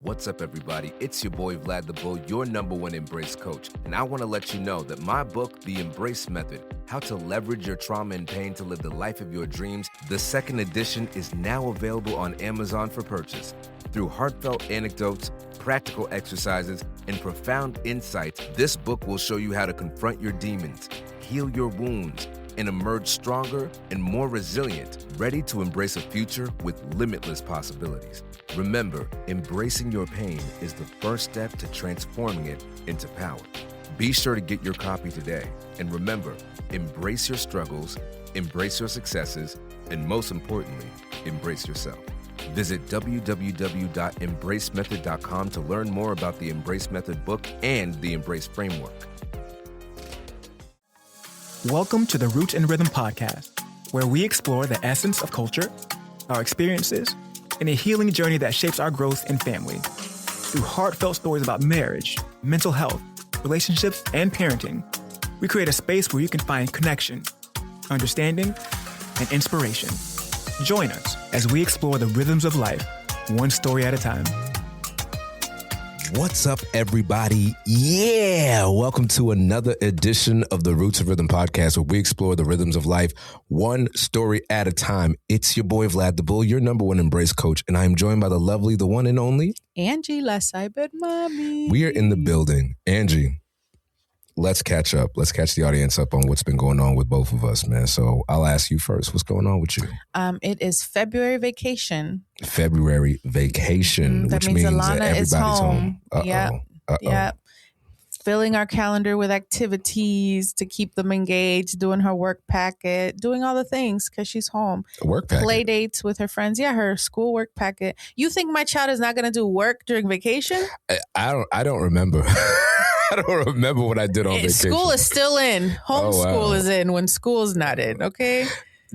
What's up, everybody? It's your boy, Vlad the Bull, your #1 Embrace coach. And I want to let you know that my book, The Embrace Method, How to Leverage Your Trauma and Pain to Live the Life of Your Dreams, the second edition is now available on Amazon for purchase. Through heartfelt anecdotes, practical exercises, and profound insights, this book will show you how to confront your demons, heal your wounds, and emerge stronger and more resilient, ready to embrace a future with limitless possibilities. Remember, embracing your pain is the first step to transforming it into power. Be sure to get your copy today. And remember, embrace your struggles, embrace your successes, and most importantly, embrace yourself. Visit www.embracemethod.com to learn more about the Embrace Method book and the Embrace Framework. Welcome to the Roots and Rhythm podcast, where we explore the essence of culture, our experiences, and a healing journey that shapes our growth and family. Through heartfelt stories about marriage, mental health, relationships, and parenting, we create a space where you can find connection, understanding, and inspiration. Join us as we explore the rhythms of life, one story at a time. What's up, everybody? Yeah! Welcome to another edition of the Roots of Rhythm podcast, where we explore the rhythms of life, one story at a time. It's your boy, Vlad the Bull, your #1 Embrace coach, and I am joined by the lovely, the one and only... Angie, last I bet mommy. We are in the building. Angie, let's catch up. Let's catch the audience up on what's been going on with both of us, man. So I'll ask you first. What's going on with you? It is February vacation. February vacation, That which means means Alana that is everybody's home. home. Uh-oh. Yep. Filling our calendar with activities to keep them engaged, doing her work packet, doing all the things because she's home. A work packet? Play dates with her friends. Yeah, her school work packet. You think my child is not going to do work during vacation? I don't remember. I don't remember what I did on vacation. School is still in. Homeschool is in when school's not in, okay?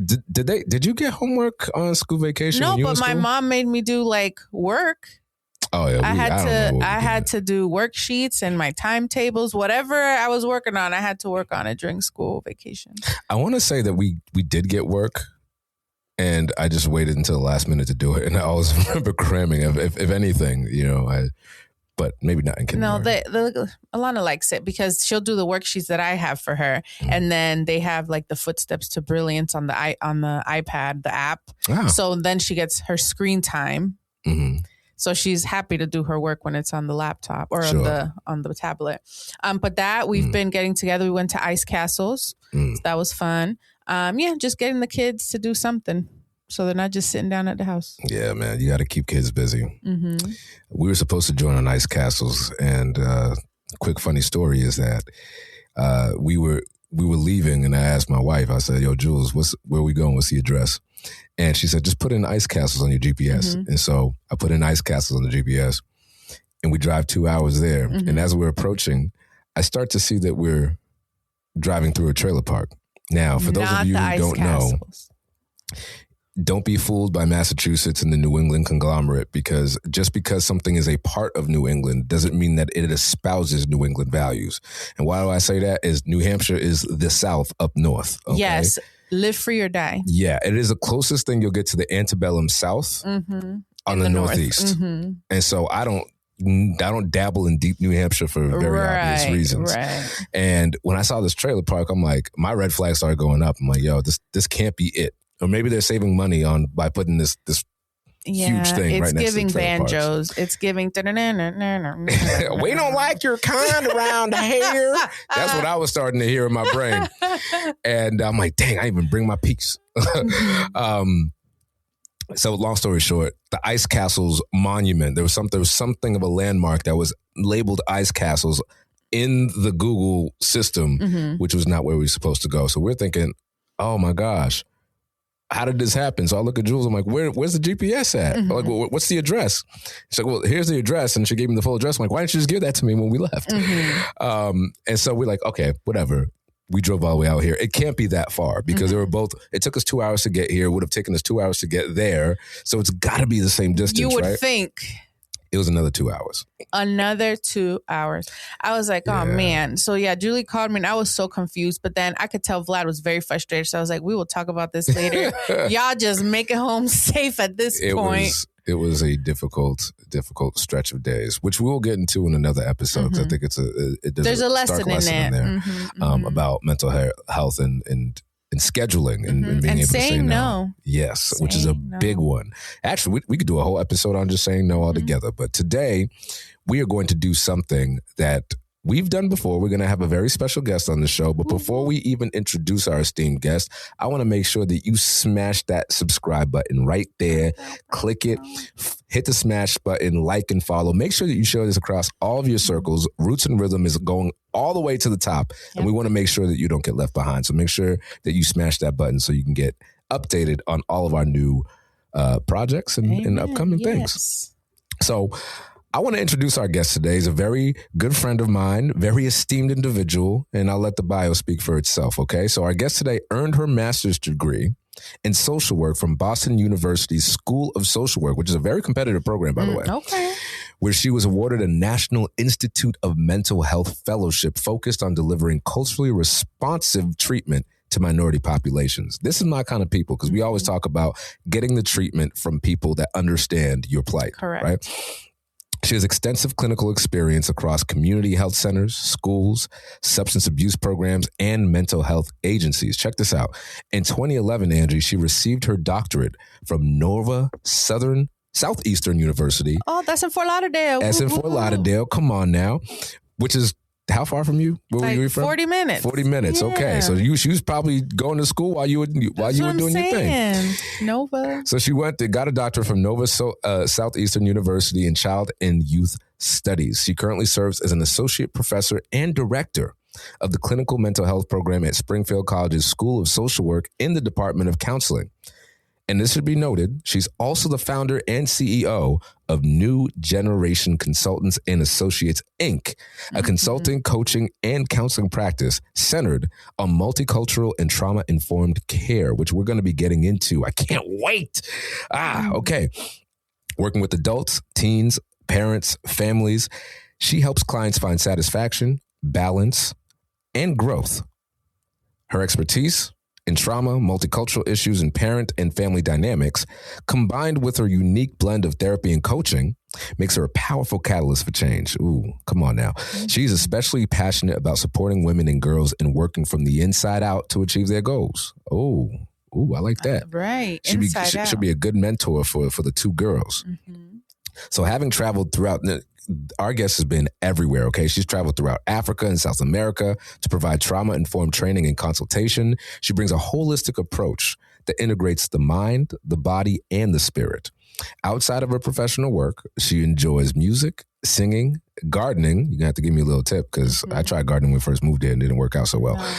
Did you get homework on school vacation? No, but my mom made me do like work. Oh yeah, I had to do worksheets and my timetables, whatever I was working on. I had to work on it during school vacation. I want to say that we did get work, and I just waited until the last minute to do it, and I always remember cramming. If anything, but maybe not in kindergarten. No, Alana likes it because she'll do the worksheets that I have for her, and then they have like the footsteps to brilliance on the iPad, the app. Wow. So then she gets her screen time. Mm-hmm. So she's happy to do her work when it's on the laptop or Sure. on the tablet. But that we've been getting together. We went to ice castles. So that was fun. Just getting the kids to do something so they're not just sitting down at the house. Yeah, man, you got to keep kids busy. Mm-hmm. We were supposed to join on ice castles, and quick funny story is that we were leaving, and I asked my wife. I said, "Yo, Jules, where are we going? What's the address?" And she said, "Just put in ice castles on your GPS." Mm-hmm. And so I put in ice castles on the GPS, and we drive 2 hours there. Mm-hmm. And as we're approaching, I start to see that we're driving through a trailer park. Now, for those of you who don't know, don't be fooled by Massachusetts and the New England conglomerate, because just because something is a part of New England doesn't mean that it espouses New England values. And why do I say that? Is New Hampshire is the South up north. Okay? Yes. Live free or die. Yeah, it is the closest thing you'll get to the antebellum South on the Northeast. Mm-hmm. And so I don't dabble in deep New Hampshire for very obvious reasons. Right. And when I saw this trailer park, I'm like, my red flag started going up. I'm like, yo, this can't be it. Or maybe they're saving money by putting this huge thing right next to the trailer parks. It's giving banjos. It's giving... We don't like your kind around here. That's what I was starting to hear in my brain. And I'm like, dang, I didn't even bring my peaks. So long story short, the Ice Castles monument, there was something of a landmark that was labeled Ice Castles in the Google system, which was not where we were supposed to go. So we're thinking, oh my gosh, how did this happen? So I look at Jules, I'm like, where's the GPS at? I'm like, well, what's the address? She's like, well, here's the address. And she gave me the full address. I'm like, why didn't you just give that to me when we left? And so we're like, okay, whatever. We drove all the way out here. It can't be that far because it took us 2 hours to get here. It would have taken us 2 hours to get there. So it's got to be the same distance, you would right? think. It was another 2 hours. Another 2 hours. I was like, oh man. So yeah, Julie called me and I was so confused, but then I could tell Vlad was very frustrated. So I was like, we will talk about this later. Y'all just make it home safe at this point. It was a difficult stretch of days, which we will get into in another episode. Because I think there's a lesson in there about mental health and scheduling and being able to say no. Yes, which is a big one. Actually, we could do a whole episode on just saying no altogether. But today, we are going to do something that we've done before. We're going to have a very special guest on the show. But before we even introduce our esteemed guest, I want to make sure that you smash that subscribe button right there. Click it. Hit the smash button, like and follow. Make sure that you share this across all of your circles. Roots and Rhythm is going all the way to the top. And we want to make sure that you don't get left behind. So make sure that you smash that button so you can get updated on all of our new projects and upcoming things. So I want to introduce our guest today. He's a very good friend of mine, very esteemed individual, and I'll let the bio speak for itself, okay? So our guest today earned her master's degree in social work from Boston University's School of Social Work, which is a very competitive program, by the way. Okay. Where she was awarded a National Institute of Mental Health Fellowship focused on delivering culturally responsive treatment to minority populations. This is my kind of people, because we always talk about getting the treatment from people that understand your plight. Correct. Right? She has extensive clinical experience across community health centers, schools, substance abuse programs, and mental health agencies. Check this out. In 2011, Angie, she received her doctorate from Nova Southeastern University. Oh, that's in Fort Lauderdale. That's in Fort Lauderdale. Come on now. Which is how far from you? Where were you from? 40 minutes. 40 minutes. Yeah. Okay. So she was probably going to school while you were doing your thing. Nova. So she got a doctorate from Nova Southeastern University in Child and Youth Studies. She currently serves as an associate professor and director of the clinical mental health program at Springfield College's School of Social Work in the Department of Counseling. And this should be noted, she's also the founder and CEO of New Generation Consultants and Associates, Inc., a consulting, coaching, and counseling practice centered on multicultural and trauma-informed care, which we're going to be getting into. I can't wait. Okay. Working with adults, teens, parents, families, she helps clients find satisfaction, balance, and growth. Her expertise in trauma, multicultural issues, and parent and family dynamics, combined with her unique blend of therapy and coaching, makes her a powerful catalyst for change. Ooh, come on now. She's especially passionate about supporting women and girls and working from the inside out to achieve their goals. Ooh, I like that. Right. Should be a good mentor for the two girls. So having traveled throughout, our guest has been everywhere, okay? She's traveled throughout Africa and South America to provide trauma-informed training and consultation. She brings a holistic approach that integrates the mind, the body, and the spirit. Outside of her professional work, she enjoys music, singing, gardening. You're going to have to give me a little tip, because I tried gardening when we first moved here and it didn't work out so well. No.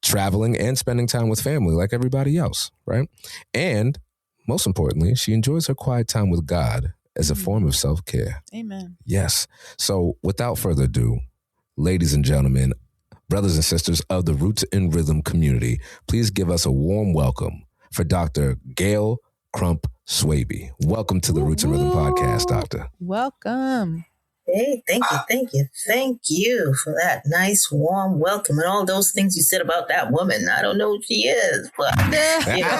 Traveling and spending time with family like everybody else, right? And most importantly, she enjoys her quiet time with God as a form of self-care. Amen. Yes. So without further ado, ladies and gentlemen, brothers and sisters of the Roots and Rhythm community, please give us a warm welcome for Dr. Gayl Crump Swaby. Welcome to the Roots and Rhythm podcast, Doctor. Welcome. Hey, thank you for that nice, warm welcome and all those things you said about that woman. I don't know who she is, but you know.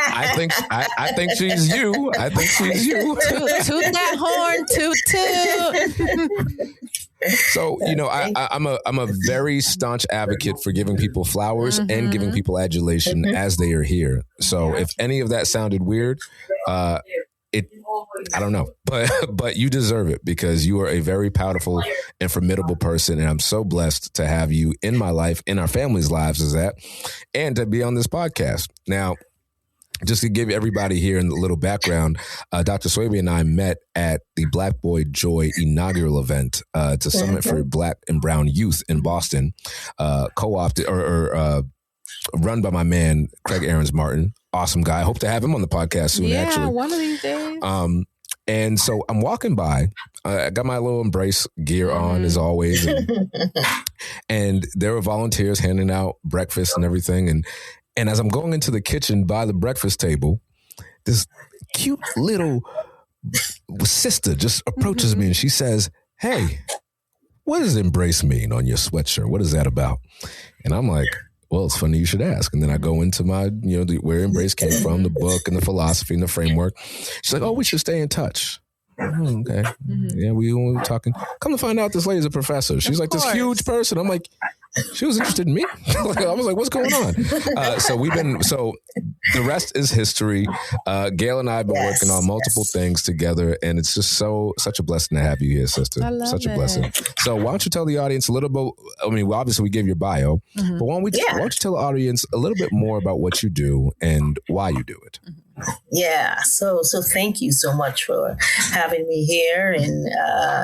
I think she's you. I think she's you. Toot that horn, toot. So, you know, I'm a very staunch advocate for giving people flowers and giving people adulation as they are here. So if any of that sounded weird, I don't know, but you deserve it, because you are a very powerful and formidable person. And I'm so blessed to have you in my life, in our family's lives, and to be on this podcast. Now, just to give everybody here in the little background, Dr. Swaby and I met at the Black Boy Joy inaugural event to Summit for Black and Brown Youth in Boston, co-opted or run by my man, Craig Aarons Martin. Awesome guy. I hope to have him on the podcast soon, actually. Yeah, one of these days. And so I'm walking by. I got my little Embrace gear on, as always. And there were volunteers handing out breakfast and everything. And as I'm going into the kitchen by the breakfast table, this cute little sister just approaches me and she says, "Hey, what does Embrace mean on your sweatshirt? What is that about?" And I'm like, Well, it's funny you should ask. And then I go into my, where Embrace came from, the book and the philosophy and the framework. She's like, oh, we should stay in touch. Oh, okay. Yeah, we were talking. Come to find out, this lady's a professor. She's like this huge person. I'm like, she was interested in me. I was like, what's going on? So the rest is history. Gayl and I have been working on multiple things together, and it's just such a blessing to have you here, sister. Such a blessing. So why don't you tell the audience a little bit? I mean, obviously we gave your bio, but why don't you tell the audience a little bit more about what you do and why you do it? Yeah, so thank you so much for having me here. And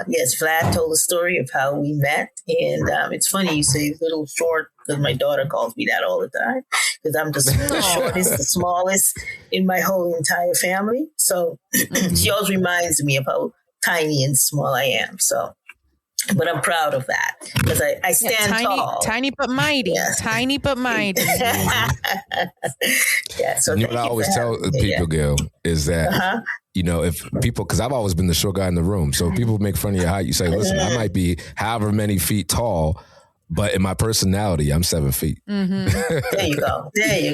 yes, Vlad told the story of how we met. And it's funny you say little short, because my daughter calls me that all the time, because I'm the shortest, the smallest in my whole entire family. So she always reminds me of how tiny and small I am. So, but I'm proud of that because I stand tall. Tiny but mighty. Yes. Tiny but mighty. So what I always tell people, Gayl, is that, if people, because I've always been the short guy in the room. So if people make fun of your height, you say, listen, I might be however many feet tall, but in my personality, I'm 7 feet. There you go. Well,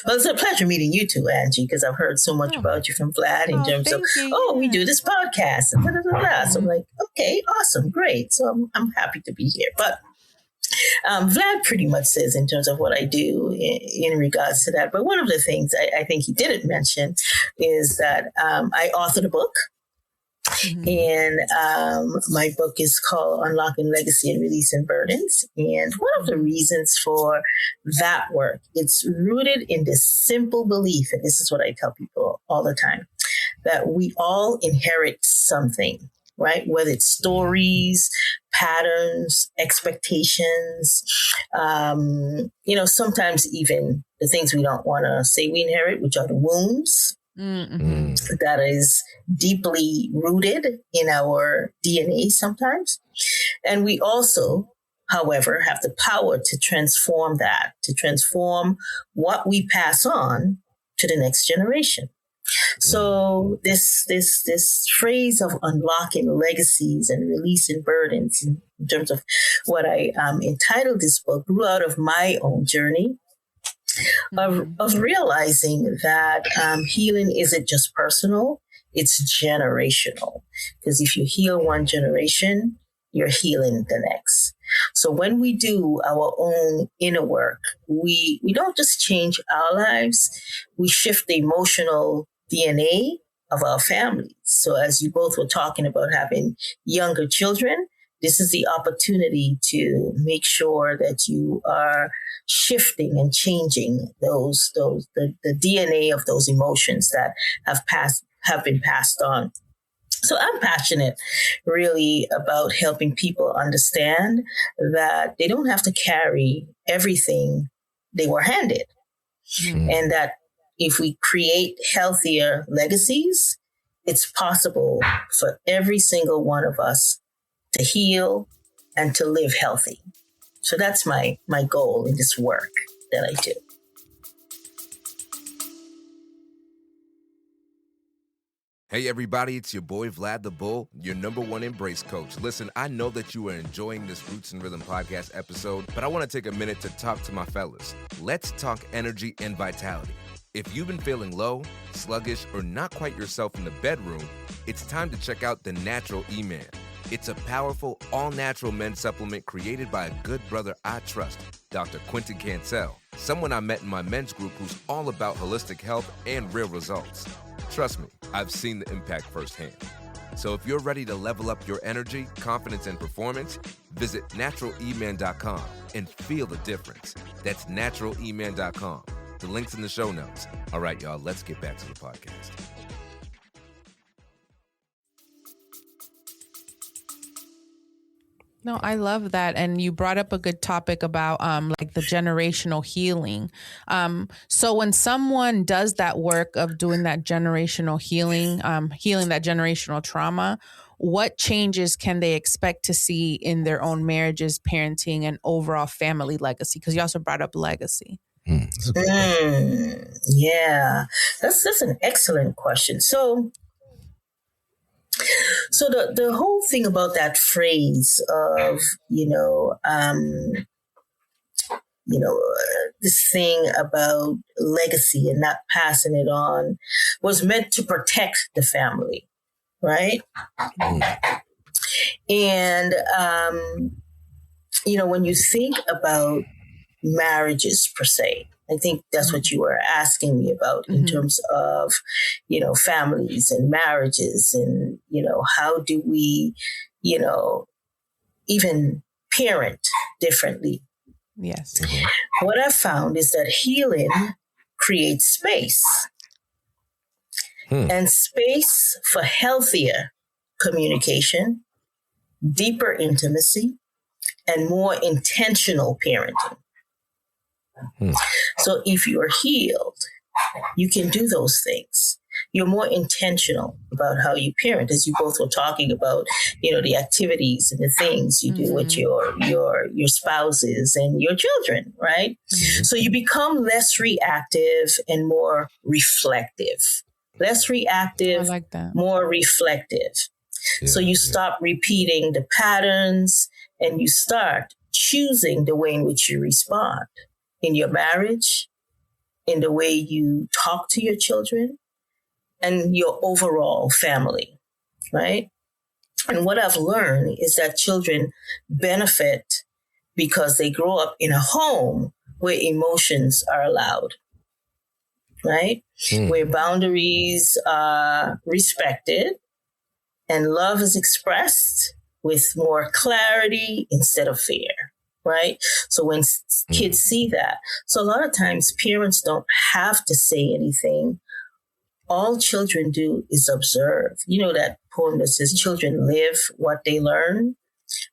it's a pleasure meeting you too, Angie, because I've heard so much about you from Vlad in terms of, we do this podcast. And So I'm like, okay, awesome, great. So I'm happy to be here. But Vlad pretty much says in terms of what I do in regards to that. But one of the things I think he didn't mention is that I authored a book. And my book is called Unlocking Legacy and Releasing Burdens. And one of the reasons for that work, it's rooted in this simple belief, and this is what I tell people all the time, that we all inherit something, right? Whether it's stories, patterns, expectations, sometimes even the things we don't want to say we inherit, which are the wounds. That is deeply rooted in our DNA sometimes. And we also, however, have the power to transform that, to transform what we pass on to the next generation. So this phrase of unlocking legacies and releasing burdens in terms of what I entitled this book grew out of my own journey of realizing that healing isn't just personal, it's generational. Because if you heal one generation, you're healing the next. So when we do our own inner work, we don't just change our lives, we shift the emotional DNA of our families. So as you both were talking about having younger children, this is the opportunity to make sure that you are shifting and changing the DNA of those emotions that have been passed on. So I'm passionate really about helping people understand that they don't have to carry everything they were handed. And that if we create healthier legacies, it's possible for every single one of us to heal and to live healthy. So that's my goal in this work that I do. Hey everybody, it's your boy Vlad the Bull, your #1 Embrace coach. Listen, I know that you are enjoying this Roots and Rhythm podcast episode, but I want to take a minute to talk to my fellas. Let's talk energy and vitality. If you've been feeling low, sluggish, or not quite yourself in the bedroom, it's time to check out the Natural E-Man. It's a powerful, all-natural men's supplement created by a good brother I trust, Dr. Quentin Cancel, someone I met in my men's group who's all about holistic health and real results. Trust me, I've seen the impact firsthand. So if you're ready to level up your energy, confidence, and performance, visit naturaleman.com and feel the difference. That's naturaleman.com. The link's in the show notes. All right, y'all, let's get back to the podcast. No, I love that. And you brought up a good topic about like the generational healing. So when someone does that work of doing that generational healing, healing that generational trauma, what changes can they expect to see in their own marriages, parenting, and overall family legacy? Because you also brought up legacy. Yeah, that's an excellent question. So the whole thing about that phrase of, this thing about legacy and not passing it on was meant to protect the family, right? And, when you think about marriages per se, I think that's what you were asking me about in terms of, families and marriages and, how do we, even parent differently. Yes. What I've found is that healing creates space and space for healthier communication, deeper intimacy, and more intentional parenting. So if you're healed, you can do those things. You're more intentional about how you parent, as you both were talking about, the activities and the things you do with your spouses and your children, right? So you become less reactive and more reflective. Less reactive, I like that. More reflective. So you stop repeating the patterns and you start choosing the way in which you respond in your marriage, in the way you talk to your children, and your overall family, right? And what I've learned is that children benefit because they grow up in a home where emotions are allowed, right? Where boundaries are respected and love is expressed with more clarity instead of fear, right? So when kids see that, so a lot of times parents don't have to say anything. All children do is observe. That poem that says children live what they learn,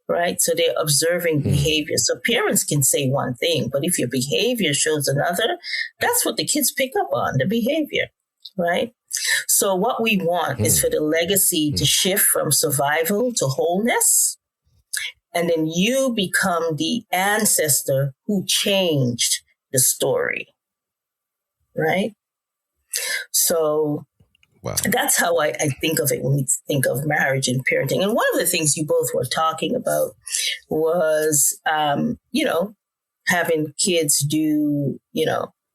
right? So they're observing behavior. So parents can say one thing, but if your behavior shows another, that's what the kids pick up on, the behavior, right? So what we want is for the legacy to shift from survival to wholeness. And then you become the ancestor who changed the story, right? So that's how I think of it when we think of marriage and parenting. And one of the things you both were talking about was, having kids do,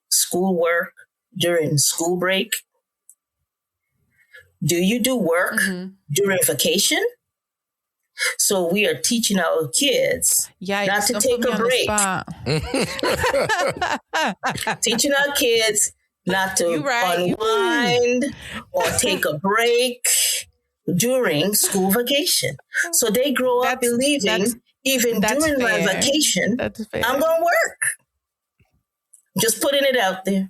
schoolwork during school break. Do you do work during vacation? So we are teaching our kids not to take a break. Teaching our kids not to unwind or take a break during school vacation. So they grow up believing even during my vacation, I'm going to work. Just putting it out there.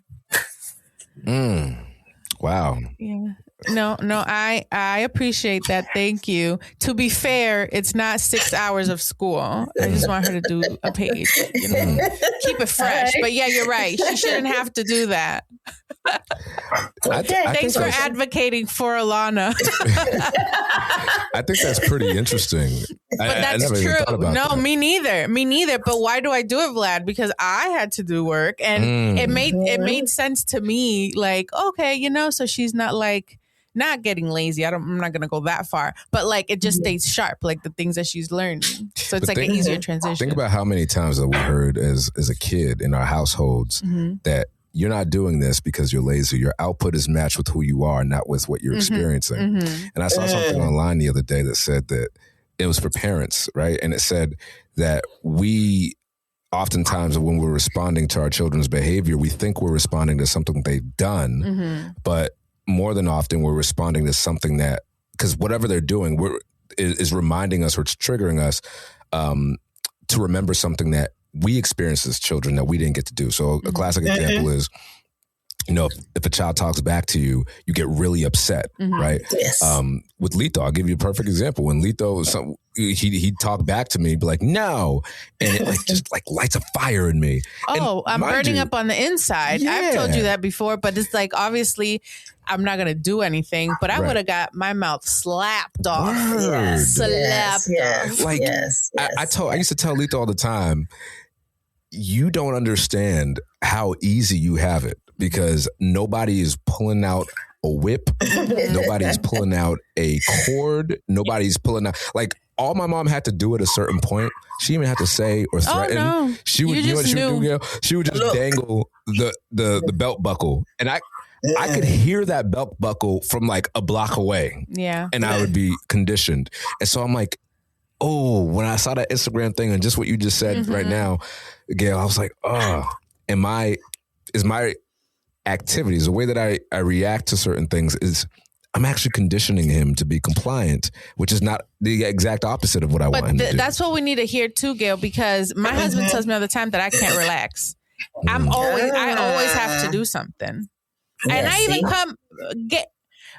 Wow. Yeah. No, I appreciate that. Thank you. To be fair, it's not 6 hours of school. I just want her to do a page, keep it fresh. But yeah, you're right. She shouldn't have to do that. Thanks for advocating for Alana. I think that's pretty interesting. But that's true. No, me neither. But why do I do it, Vlad? Because I had to do work, and it made sense to me. Like, okay, so she's not getting lazy. I'm not going to go that far, but it just stays sharp, like the things that she's learning. So it's an easier transition. Think about how many times that we heard as a kid in our households that you're not doing this because you're lazy. Your output is matched with who you are, not with what you're experiencing. And I saw something online the other day that said that it was for parents, right? And it said that we oftentimes when we're responding to our children's behavior, we think we're responding to something they've done, but more than often we're responding to something that, because whatever they're doing is reminding us or it's triggering us to remember something that we experienced as children that we didn't get to do. So a classic example is, if a child talks back to you, you get really upset, right? Yes. With Lito, I'll give you a perfect example. When Lito, he'd talk back to me, be like, no. And it just lights a fire in me. Oh, I'm burning up on the inside. Yeah. I've told you that before, but it's obviously I'm not going to do anything, but I would have got my mouth slapped off. Yes. I used to tell Lito all the time, you don't understand how easy you have it because nobody is pulling out a whip. Nobody's pulling out a cord. Nobody's pulling out, all my mom had to do at a certain point, she even had to say or threaten. Oh, no. She would, you know what she would do, Gayl? She would just dangle the belt buckle. And I could hear that belt buckle from like a block away. Yeah. And I would be conditioned. And so I'm like, oh, when I saw that Instagram thing and just what you just said right now, Gayl, I was like, oh, is my activities, the way that I react to certain things is I'm actually conditioning him to be compliant, which is not the exact opposite of what I want him to do. That's what we need to hear too, Gayl, because my husband tells me all the time that I can't relax. I always have to do something. And I even come get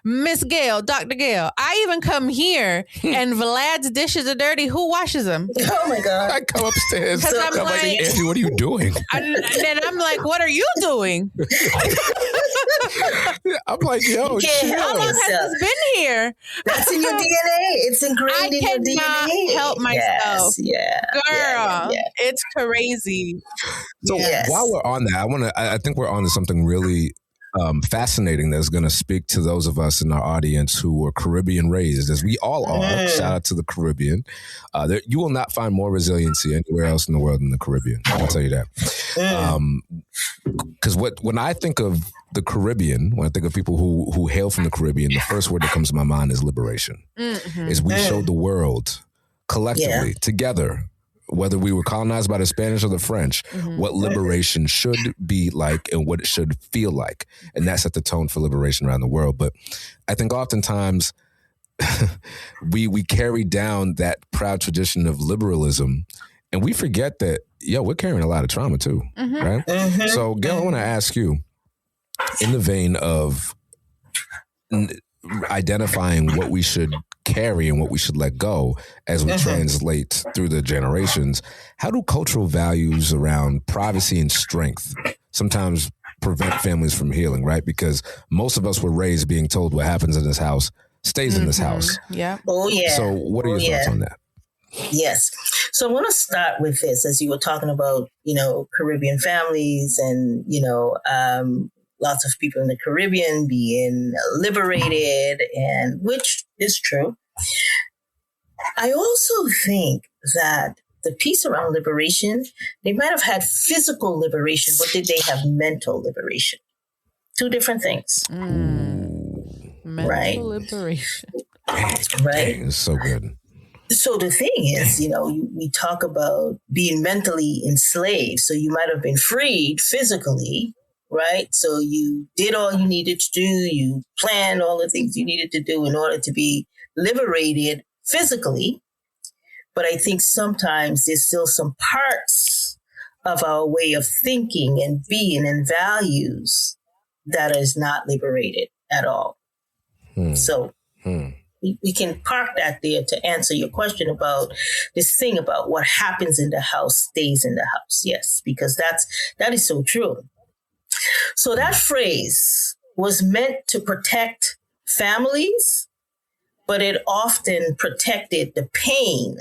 Miss Gayl, Dr. Gayl. I even come here and Vlad's dishes are dirty. Who washes them? Oh my God. I come upstairs. I'm like, Andy, what are you doing? And then I'm like, what are you doing? I'm like, yo, how long has this been here? That's in your DNA. It's ingrained in your DNA. I cannot help myself. Girl, it's crazy. So while we're on that, I think we're on to something really fascinating that's going to speak to those of us in our audience who are Caribbean raised, as we all are. Shout out to the Caribbean. You will not find more resiliency anywhere else in the world than the Caribbean. I'll tell you that. Because when I think of the Caribbean, when I think of people who hail from the Caribbean, the first word that comes to my mind is liberation. Is we showed the world collectively together, whether we were colonized by the Spanish or the French, what liberation should be like and what it should feel like. And that set the tone for liberation around the world. But I think oftentimes we carry down that proud tradition of liberalism and we forget that, we're carrying a lot of trauma too, right? So Gayl, I want to ask you, in the vein of identifying what we should carry and what we should let go as we translate through the generations, how do cultural values around privacy and strength sometimes prevent families from healing, right? Because most of us were raised being told what happens in this house stays in this house. Yeah. Oh, yeah. So what are your thoughts on that? Yes. So I want to start with this, as you were talking about, Caribbean families and, lots of people in the Caribbean being liberated, and which is true. I also think that the piece around liberation, they might have had physical liberation, but did they have mental liberation? Two different things. Mental liberation. Right. Dang, it's so good. So the thing is, we talk about being mentally enslaved. So you might have been freed physically, right? So you did all you needed to do. You planned all the things you needed to do in order to be liberated physically. But I think sometimes there's still some parts of our way of thinking and being and values that is not liberated at all. So we can park that there to answer your question about this thing about what happens in the house stays in the house. Yes, because that is so true. So that phrase was meant to protect families, but it often protected the pain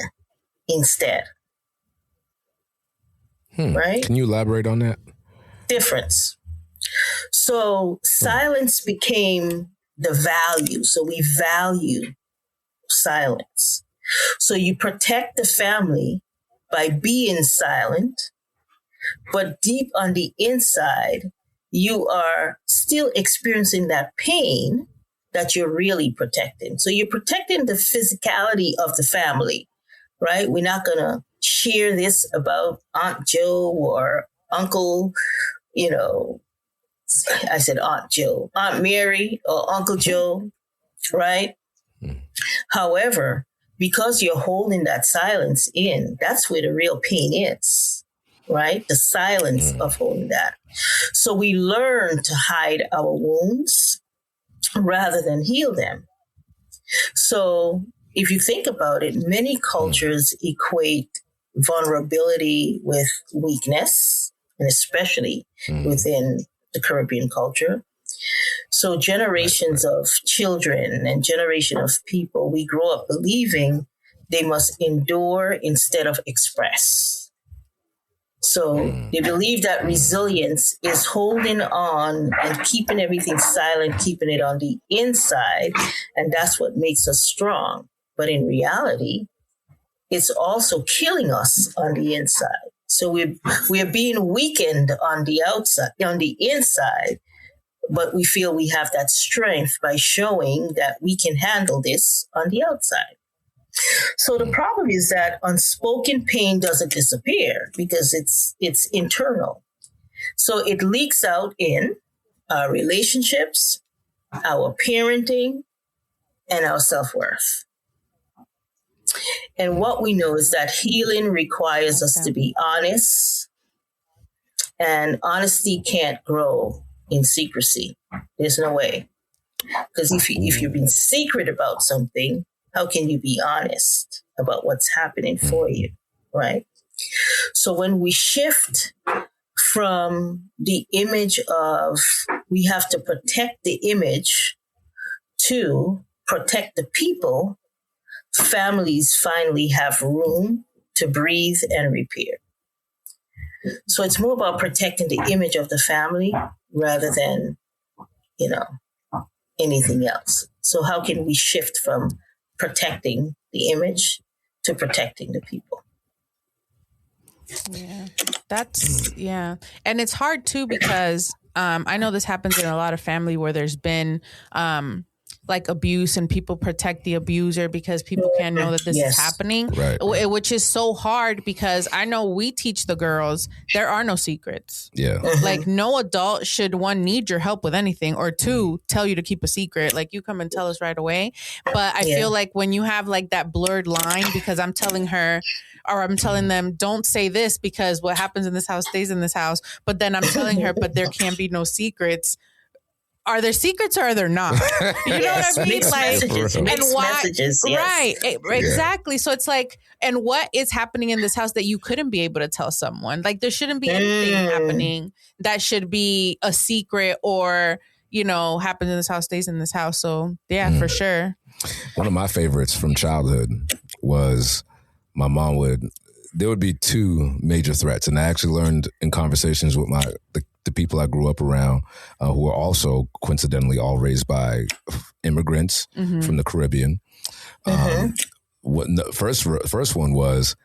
instead. Right? Can you elaborate on that? Difference. So silence became the value. So we value silence. So you protect the family by being silent, but deep on the inside, you are still experiencing that pain that you're really protecting. So you're protecting the physicality of the family, right? We're not going to share this about Aunt Joe or Uncle, I said Aunt Joe, Aunt Mary or Uncle Joe, right? However, because you're holding that silence in, that's where the real pain is, right? The silence of holding that. So we learn to hide our wounds rather than heal them. So if you think about it, many cultures equate vulnerability with weakness, and especially within the Caribbean culture. So generations of children and generation of people, we grow up believing they must endure instead of express. So they believe that resilience is holding on and keeping everything silent, keeping it on the inside. And that's what makes us strong. But in reality, it's also killing us on the inside. So we're being weakened on the outside, on the inside, but we feel we have that strength by showing that we can handle this on the outside. So the problem is that unspoken pain doesn't disappear because it's internal. So it leaks out in our relationships, our parenting, and our self-worth. And what we know is that healing requires us to be honest, and honesty can't grow in secrecy. There's no way. Because if you're being secret about something, how can you be honest about what's happening for you, right? So when we shift from the image of we have to protect the image to protect the people, families finally have room to breathe and repair. So it's more about protecting the image of the family rather than, anything else. So how can we shift from protecting the image to protecting the people? Yeah. And it's hard too, because I know this happens in a lot of family where there's been like abuse, and people protect the abuser because people can't know that this is happening, right. Which is so hard, because I know we teach the girls there are no secrets. Yeah. Like no adult should, one, need your help with anything, or two, tell you to keep a secret. Like you come and tell us right away. But I feel like when you have like that blurred line, because I'm telling her, or I'm telling them, don't say this because what happens in this house stays in this house. But then I'm telling her, but there can't be no secrets. Are there secrets or are there not? You know what I mean? Mixed messages. And why? Messages, yes. Right. Exactly. So it's like, and what is happening in this house that you couldn't be able to tell someone? Like there shouldn't be anything happening that should be a secret, or, happens in this house stays in this house. So yeah, for sure. One of my favorites from childhood was my mom there would be two major threats. And I actually learned in conversations with the people I grew up around, who were also coincidentally all raised by immigrants from the Caribbean. The first one was,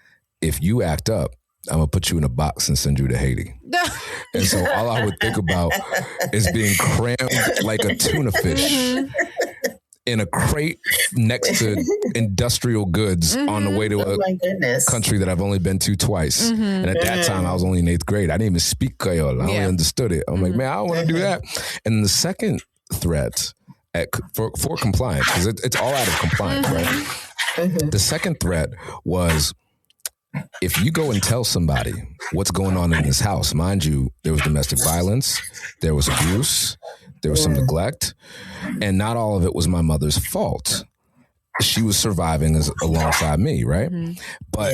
if you act up, I'm going to put you in a box and send you to Haiti. And so all I would think about is being crammed like a tuna fish in a crate next to industrial goods on the way to a country that I've only been to twice. And at that time, I was only in 8th grade. I didn't even speak Creole. I only understood it. I'm like, man, I don't want to do that. And the second threat for compliance, because it's all out of compliance, right? The second threat was, if you go and tell somebody what's going on in this house, mind you, there was domestic violence, there was abuse, there was some neglect, and not all of it was my mother's fault. She was surviving alongside me, right? But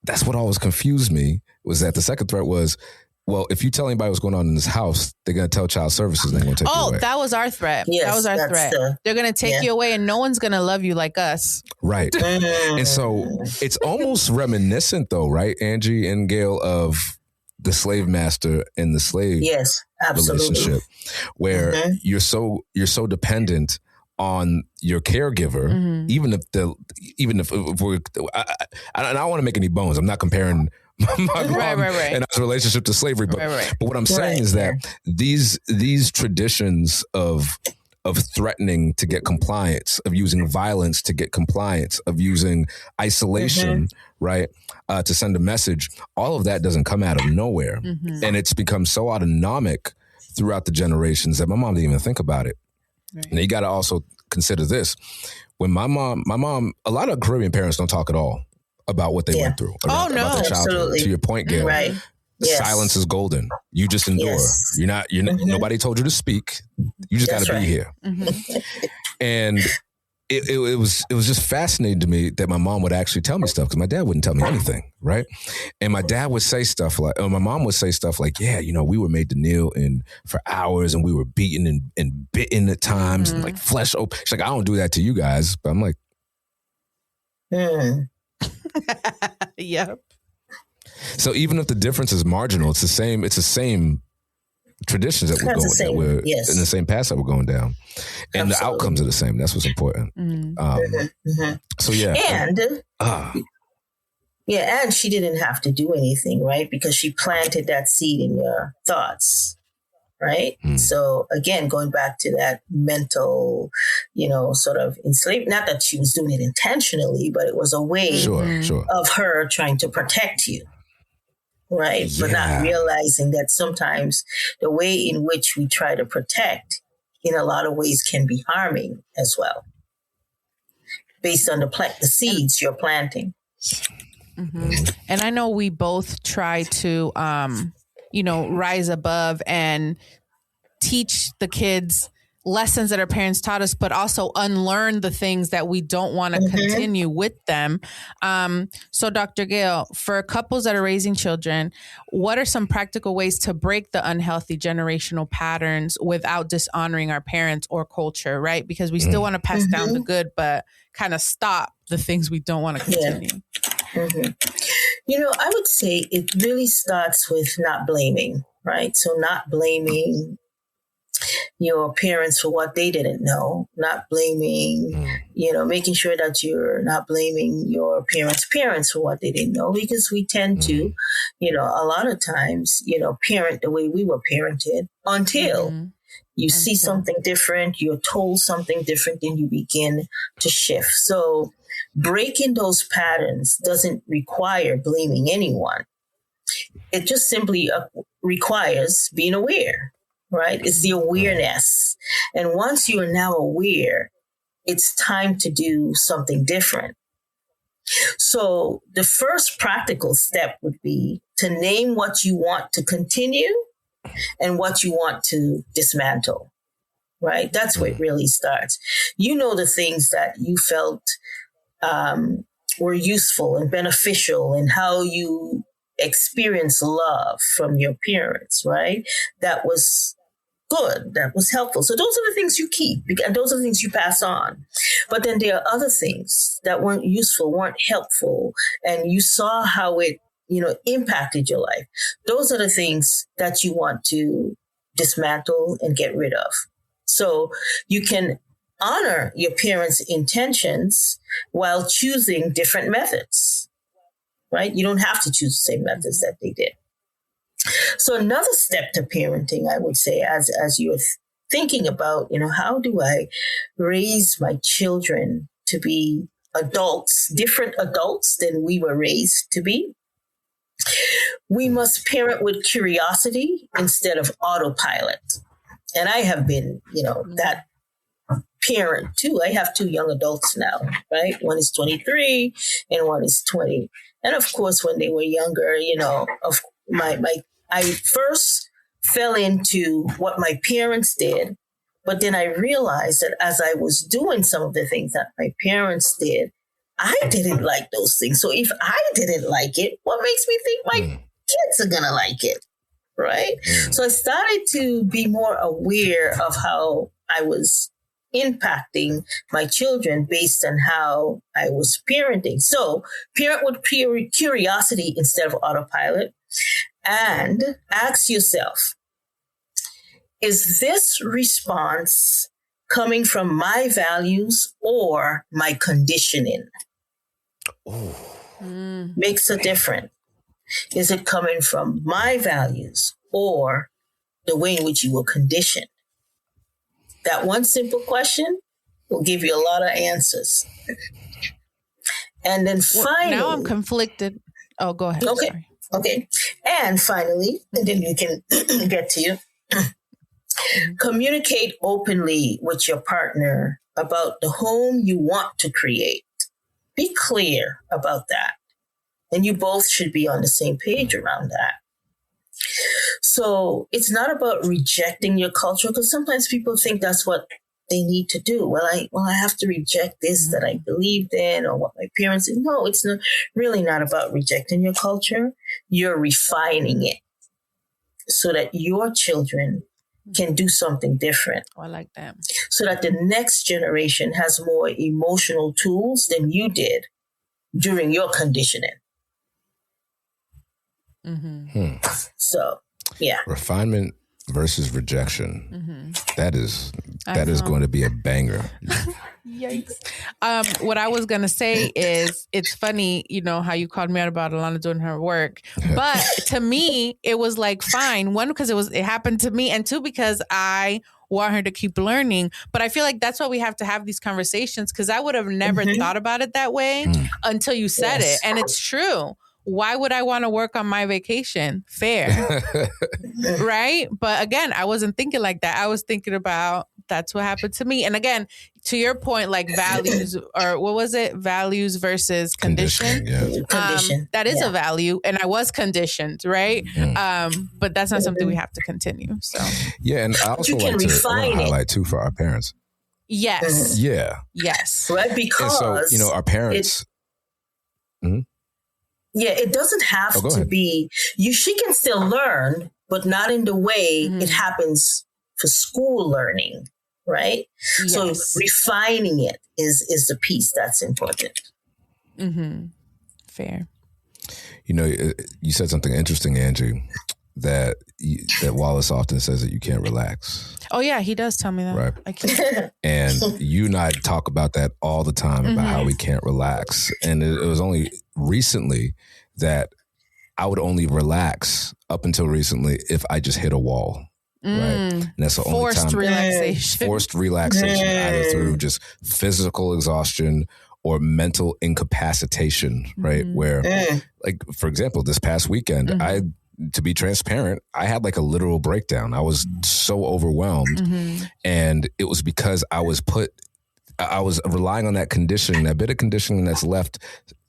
that's what always confused me, was that the second threat was, well, if you tell anybody what's going on in this house, they're going to tell child services and they're going to take you away. Oh, that was our threat. Yes, that was our threat. They're going to take you away, and no one's going to love you like us. Right. And so it's almost reminiscent though, right, Angie and Gayl, of the slave master and the slave relationship, where you're so dependent on your caregiver, even if we're, I don't want to make any bones. I'm not comparing my mom and our relationship to slavery, but what I'm saying is that these traditions of threatening to get compliance, of using violence to get compliance, of using isolation, right, to send a message, all of that doesn't come out of nowhere. And it's become so autonomic throughout the generations that my mom didn't even think about it. Now you got to also consider this. When my mom, a lot of Caribbean parents don't talk at all about what they went through, about their childhood. Absolutely. To your point, Gayl, silence is golden. You just endure. You're not. Nobody told you to speak. You just got to be here. And it was just fascinating to me that my mom would actually tell me stuff, because my dad wouldn't tell me anything, right? And my dad would say stuff like, or my mom would say stuff like, yeah, we were made to kneel for hours, and we were beaten and bitten at times, and like flesh open. She's like, I don't do that to you guys, but I'm like, Yep. So even if the difference is marginal, it's the same traditions that we're in the same path that we're going down, and the outcomes are the same. That's what's important. So yeah, and Yeah, and she didn't have to do anything, right? Because she planted that seed in your thoughts, right? So again, going back to that mental, sort of enslavement, not that she was doing it intentionally, but it was a way of her trying to protect you, right? But not realizing that sometimes the way in which we try to protect in a lot of ways can be harming as well, based on the seeds you're planting. And I know we both try to, rise above and teach the kids lessons that our parents taught us, but also unlearn the things that we don't want to continue with them. So Dr. Gayl, for couples that are raising children, what are some practical ways to break the unhealthy generational patterns without dishonoring our parents or culture, right? Because we still want to pass down the good, but kind of stop the things we don't want to continue. I would say it really starts with not blaming, right? So not blaming your parents for what they didn't know, not blaming, making sure that you're not blaming your parents for what they didn't know, because we tend to, a lot of times, parent the way we were parented until you see something different, you're told something different, then you begin to shift. So breaking those patterns doesn't require blaming anyone. It just simply requires being aware, right? It's the awareness. And once you are now aware, it's time to do something different. So the first practical step would be to name what you want to continue and what you want to dismantle, right? That's where it really starts. The things that you felt were useful and beneficial and how you experience love from your parents, right? That was good. That was helpful. So those are the things you keep, and those are the things you pass on. But then there are other things that weren't useful, weren't helpful, and you saw how it, impacted your life. Those are the things that you want to dismantle and get rid of. So you can honor your parents' intentions while choosing different methods, right? You don't have to choose the same methods that they did. So another step to parenting, I would say, as you're thinking about, how do I raise my children to be adults, different adults than we were raised to be? We must parent with curiosity instead of autopilot. And I have been, that parent too. I have 2 young adults now, right? One is 23 and one is 20. And of course, when they were younger, I first fell into what my parents did, but then I realized that as I was doing some of the things that my parents did, I didn't like those things. So if I didn't like it, what makes me think my kids are going to like it, right? So I started to be more aware of how I was impacting my children based on how I was parenting. So parent with curiosity instead of autopilot, and ask yourself, is this response coming from my values or my conditioning? Makes a difference. Is it coming from my values or the way in which you were conditioned? That one simple question will give you a lot of answers. And then finally... Now I'm conflicted. Oh, go ahead. Okay. Sorry. Okay. And finally, and then we can get to you. Communicate openly with your partner about the home you want to create. Be clear about that. And you both should be on the same page around that. So it's not about rejecting your culture, because sometimes people think that's what they need to do. Well, I have to reject this that I believed in or what my parents did. No, it's really not about rejecting your culture. You're refining it so that your children can do something different. Oh, I like that. So that the next generation has more emotional tools than you did during your conditioning. So, yeah. Refinement versus rejection. That is going to be a banger. Yikes. What I was going to say is it's funny, how you called me out about Alana doing her work. But to me, it was like, fine. One, because it happened to me. And two, because I want her to keep learning. But I feel like that's why we have to have these conversations, because I would have never thought about it that way until you said it. And it's true. Why would I want to work on my vacation? Fair. Right? But again, I wasn't thinking like that. I was thinking about that's what happened to me. And again, to your point, like values, or what was it? Values versus condition. Condition. That is a value. And I was conditioned, right? But that's not something we have to continue. So yeah, and I also like to highlight too for our parents. Yes. Yeah. Yes. Right, because and so, our parents. Yeah, it doesn't have to be. She can still learn, but not in the way it happens for school learning, right? Yes. So refining it is the piece that's important. Fair. You said something interesting, Angie, that Wallace often says that you can't relax. Oh yeah, he does tell me that. Right. I can't. And you and I talk about that all the time about how we can't relax. And it was only recently that I would only relax up until recently if I just hit a wall. Right. And that's the only time. Forced relaxation, either through just physical exhaustion or mental incapacitation, right? Where, like, for example, this past weekend, to be transparent, I had like a literal breakdown. I was so overwhelmed. And it was because I was relying on that conditioning, that bit of conditioning that's left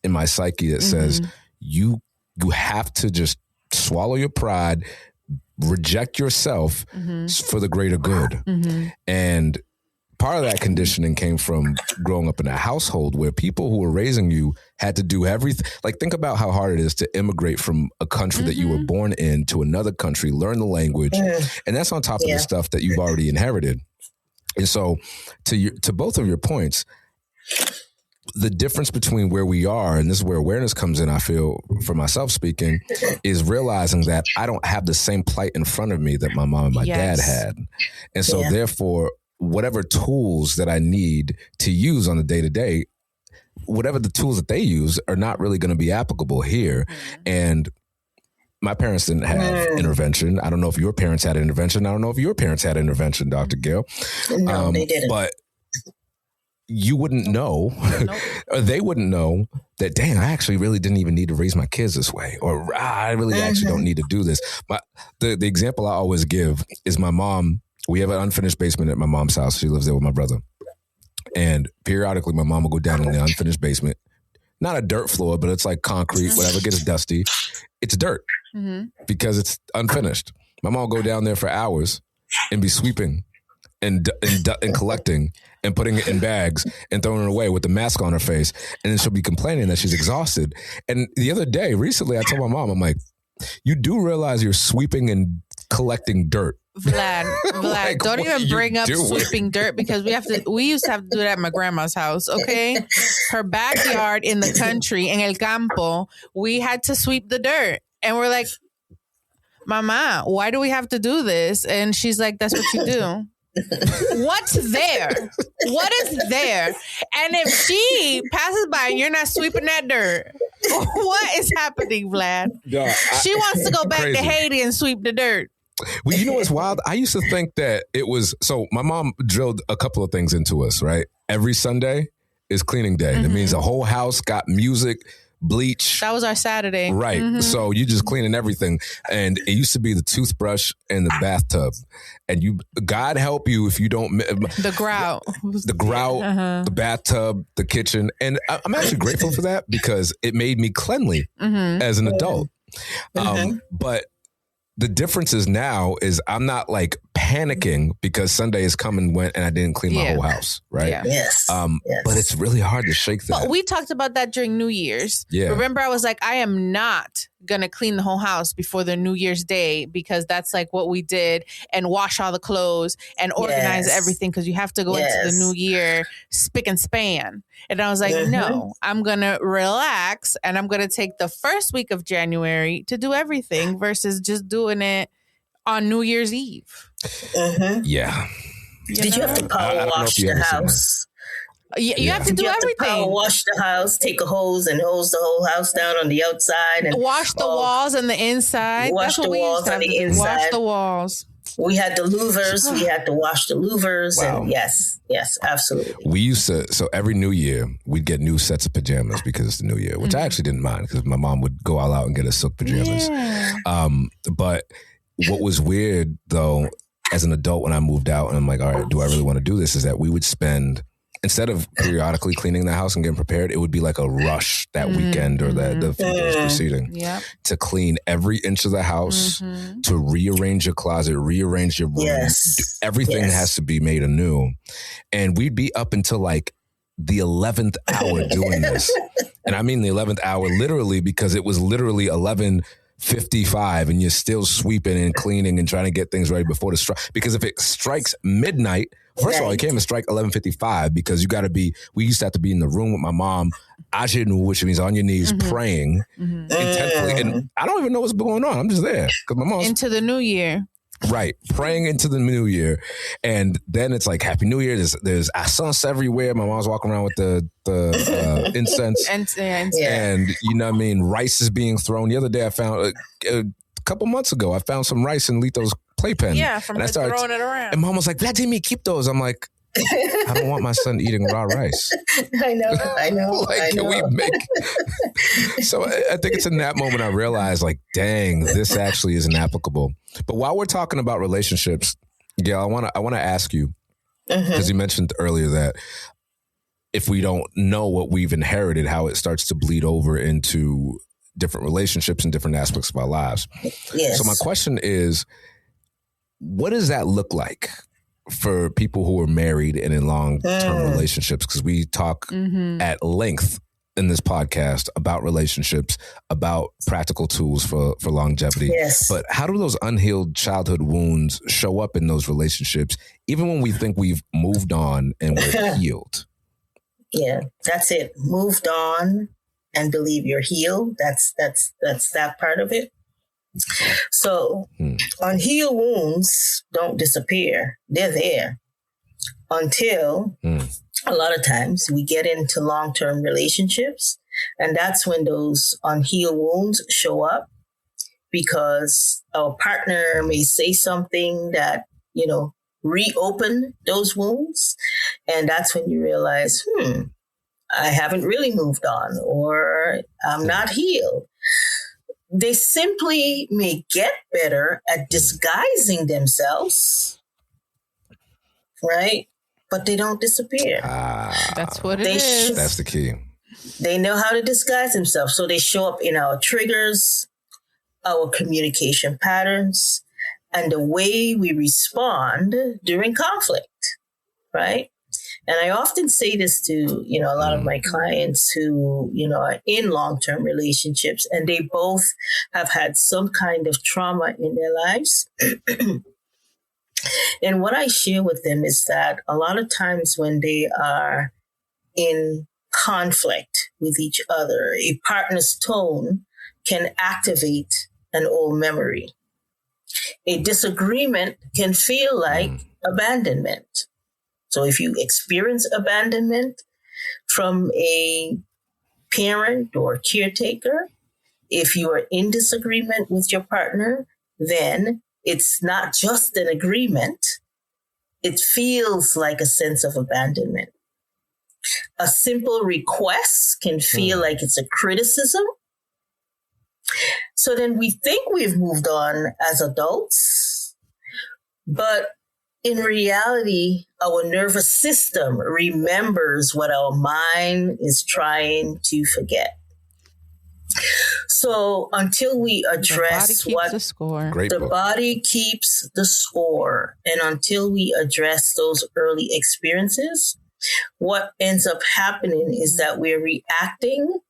in my psyche that says, you have to just swallow your pride, reject yourself for the greater good. And part of that conditioning came from growing up in a household where people who were raising you had to do everything. Like, think about how hard it is to immigrate from a country that you were born in to another country, learn the language. And that's on top of the stuff that you've already inherited. And so to both of your points, the difference between where we are, and this is where awareness comes in, I feel, for myself speaking, is realizing that I don't have the same plight in front of me that my mom and my dad had. And so therefore, whatever tools that I need to use on the day-to-day, whatever the tools that they use are not really going to be applicable here. And my parents didn't have intervention. I don't know if your parents had intervention. I don't know if your parents had intervention, Dr. Gayl. No, they didn't. But you wouldn't know, or they wouldn't know that, dang, I actually really didn't even need to raise my kids this way, or I really actually don't need to do this. The example I always give is my mom. We have an unfinished basement at my mom's house. She lives there with my brother. And periodically, my mom will go down in the unfinished basement. Not a dirt floor, but it's like concrete, whatever gets dusty. It's dirt because it's unfinished. My mom will go down there for hours and be sweeping and collecting and putting it in bags and throwing it away with the mask on her face. And then she'll be complaining that she's exhausted. And the other day, recently, I told my mom, I'm like, you do realize you're sweeping and collecting dirt. Vlad, Like, don't even bring up doing? sweeping dirt, because we used to have to do that at my grandma's house, okay? Her backyard in the country, in El Campo, we had to sweep the dirt. And we're like, Mama, why do we have to do this? And she's like, that's what you do. What's there? What is there? And if she passes by and you're not sweeping that dirt, what is happening, Vlad? She wants to go back to Haiti and sweep the dirt. Well, you know what's wild? I used to think that it was, so my mom drilled a couple of things into us, right? Every Sunday is cleaning day. That means the whole house got music, bleach. That was our Saturday. Right. So you just cleaning everything. And it used to be the toothbrush and the bathtub. And God help you if you don't. The grout. The bathtub, the kitchen. And I'm actually grateful for that because it made me cleanly as an adult. But the difference is now is I'm not like panicking because Sunday has come and went and I didn't clean my whole house, right? Yeah. Yes. But it's really hard to shake that. But we talked about that during New Year's. Yeah. Remember, I was like, I am not going to clean the whole house before the New Year's Day because that's like what we did, and wash all the clothes and organize everything because you have to go into the new year spick and span. And I was like, no, I'm going to relax and I'm going to take the first week of January to do everything versus just doing it on New Year's Eve. Mm-hmm. Yeah. Did you have to power wash the house? You have to do everything. Power wash the house, take a hose and hose the whole house down on the outside. And wash the walls and the inside. Wash the walls on the inside. Wash the walls. We had the louvers. We had to wash the louvers. Wow. And yes, absolutely. We used to, so every New Year, we'd get new sets of pajamas because it's the New Year, which I actually didn't mind because my mom would go all out and get us silk pajamas. Yeah. But what was weird, though, as an adult when I moved out and I'm like, all right, do I really want to do this? Is that we would spend, instead of periodically cleaning the house and getting prepared, it would be like a rush that weekend or the few days preceding to clean every inch of the house, to rearrange your closet, rearrange your room. Yes. Everything has to be made anew. And we'd be up until like the 11th hour doing this. And I mean the 11th hour literally because it was literally 11:55 and you're still sweeping and cleaning and trying to get things ready before the strike. Because if it strikes midnight, first of all, it came to strike 11:55 because we used to have to be in the room with my mom, ajinu, which means on your knees, praying intently. And I don't even know what's going on. I'm just there because my mom's into the new year. Right. Praying into the new year. And then it's like Happy New Year. There's essence everywhere. My mom's walking around with the incense. And you know what I mean? Rice is being thrown. The other day I found a couple months ago, I found some rice in Lito's playpen. Yeah, from throwing it around. And mom was like, Vladimir, keep those. I'm like, I don't want my son eating raw rice. I know. Like, can we make? So I think it's in that moment I realized, like, dang, this actually isn't applicable. But while we're talking about relationships, Gayl, I want to ask you, because you mentioned earlier that if we don't know what we've inherited, how it starts to bleed over into different relationships and different aspects of our lives. Yes. So my question is, what does that look like for people who are married and in long-term relationships? Because we talk at length in this podcast about relationships, about practical tools for longevity. Yes. But how do those unhealed childhood wounds show up in those relationships, even when we think we've moved on and we're healed? Yeah, that's it. Moved on and believe you're healed. That's that part of it. So unhealed wounds don't disappear. They're there until a lot of times we get into long-term relationships. And that's when those unhealed wounds show up because our partner may say something that, reopen those wounds. And that's when you realize, I haven't really moved on or I'm not healed. They simply may get better at disguising themselves, right? But they don't disappear. That's what it is. That's the key. They know how to disguise themselves. So they show up in our triggers, our communication patterns, and the way we respond during conflict, right? And I often say this to, a lot of my clients who, are in long-term relationships and they both have had some kind of trauma in their lives. And what I share with them is that a lot of times when they are in conflict with each other, a partner's tone can activate an old memory. A disagreement can feel like abandonment. So if you experience abandonment from a parent or caretaker, if you are in disagreement with your partner, then it's not just an agreement. It feels like a sense of abandonment. A simple request can feel like it's a criticism. So then we think we've moved on as adults, but in reality, our nervous system remembers what our mind is trying to forget. So until we address the body keeps the score, and until we address those early experiences, what ends up happening is that we're reacting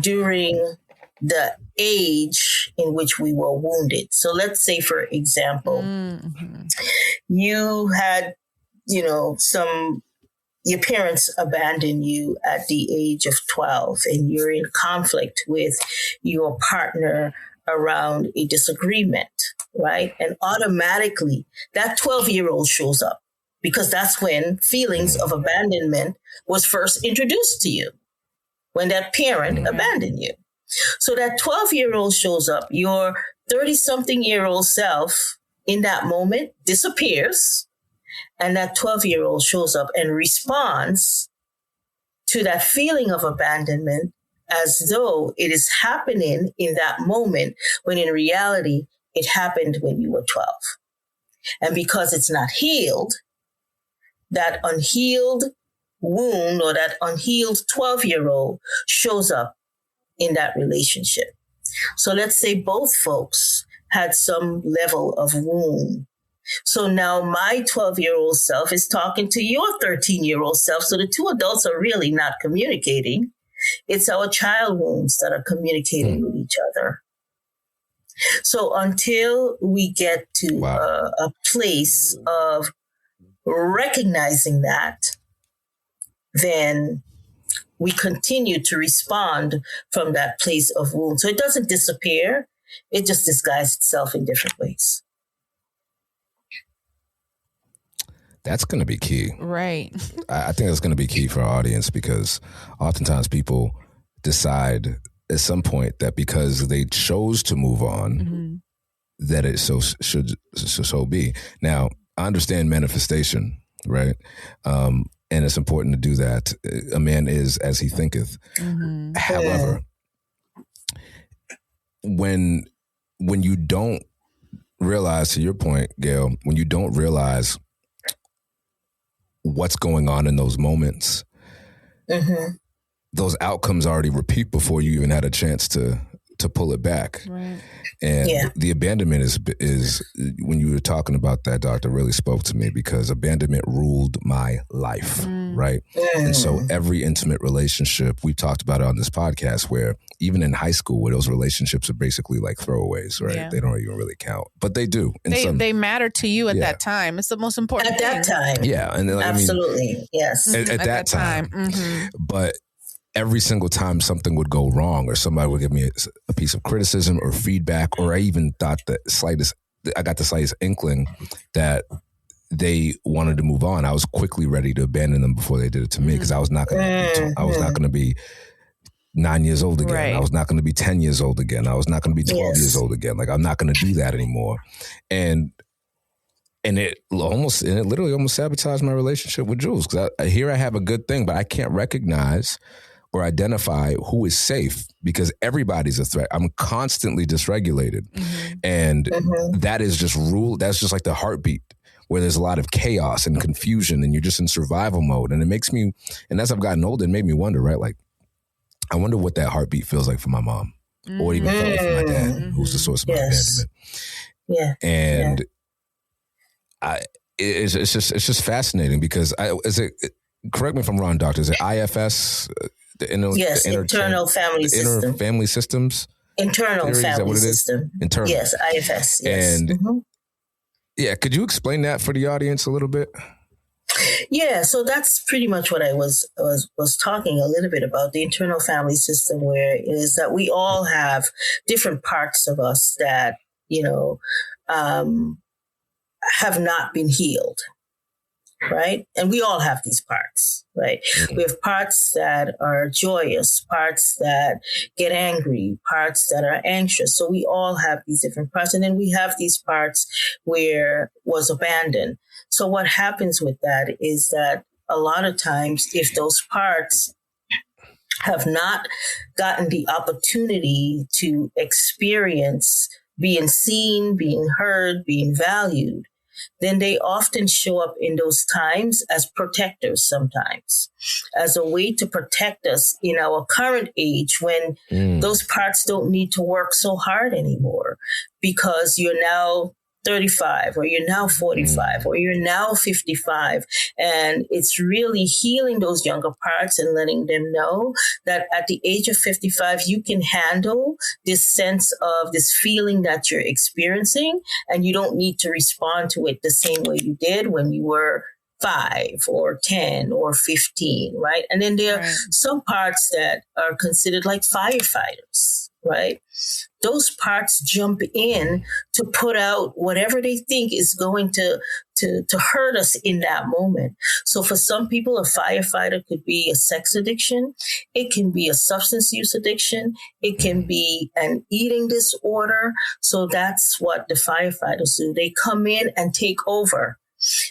during the age in which we were wounded. So let's say, for example, you had, your parents abandoned you at the age of 12 and you're in conflict with your partner around a disagreement. right? And automatically that 12-year-old shows up because that's when feelings of abandonment was first introduced to you, when that parent abandoned you. So that 12-year-old shows up, your 30-something-year-old self in that moment disappears, and that 12-year-old shows up and responds to that feeling of abandonment as though it is happening in that moment, when in reality, it happened when you were 12. And because it's not healed, that unhealed wound or that unhealed 12-year-old shows up in that relationship. So let's say both folks had some level of wound. So now my 12-year-old self is talking to your 13-year-old self. So the two adults are really not communicating. It's our child wounds that are communicating with each other. So until we get to a place of recognizing that, then we continue to respond from that place of wound. So it doesn't disappear. It just disguises itself in different ways. That's going to be key. Right. I think that's going to be key for our audience, because oftentimes people decide at some point that because they chose to move on, that it should be. Now, I understand manifestation, right? And it's important to do that. A man is as he thinketh. However, when you don't realize, to your point, Gayl, when you don't realize what's going on in those moments, those outcomes already repeat before you even had a chance to pull it back. Right. And the abandonment is when you were talking about that, doctor, really spoke to me, because abandonment ruled my life, right? And so every intimate relationship, we've talked about it on this podcast, where even in high school, where those relationships are basically like throwaways, right? Yeah. They don't even really count, but they do. They matter to you at that time. It's the most important at thing. That time. Yeah. And absolutely. Yes. At that time. But every single time something would go wrong, or somebody would give me a piece of criticism or feedback, or I even thought I got the slightest inkling that they wanted to move on, I was quickly ready to abandon them before they did it to me, because I was not going to be 9 years old again. Right. I was not going to be 10 years old again. I was not going to be 12 years old again. Like, I'm not going to do that anymore. And it literally almost sabotaged my relationship with Jules, because here I have a good thing, but I can't recognize or identify who is safe, because everybody's a threat. I'm constantly dysregulated. And that is just that's just like the heartbeat, where there's a lot of chaos and confusion, and you're just in survival mode. And it makes me, and as I've gotten older, it made me wonder, right? Like, I wonder what that heartbeat feels like for my mom, or even felt like for my dad, who's the source of my abandonment. Yeah. And it's just fascinating, because correct me if I'm wrong, doctor, is it IFS? Internal family system. Inner family systems. Internal family system. Internal. Yes, IFS. Yes. And could you explain that for the audience a little bit? Yeah, so that's pretty much what I was talking a little bit about, the internal family system, where it is that we all have different parts of us that, have not been healed. Right? And we all have these parts, right? We have parts that are joyous, parts that get angry, parts that are anxious. So we all have these different parts. And then we have these parts where was abandoned. So what happens with that is that a lot of times, if those parts have not gotten the opportunity to experience being seen, being heard, being valued, then they often show up in those times as protectors sometimes, as a way to protect us in our current age, when those parts don't need to work so hard anymore, because you're now 35, or you're now 45, or you're now 55. And it's really healing those younger parts and letting them know that at the age of 55, you can handle this sense of this feeling that you're experiencing, and you don't need to respond to it the same way you did when you were 5 or 10 or 15, right? And then there are some parts that are considered like firefighters, right? those parts jump in to put out whatever they think is going to hurt us in that moment. So for some people, a firefighter could be a sex addiction. It can be a substance use addiction. It can be an eating disorder. So that's what the firefighters do. They come in and take over,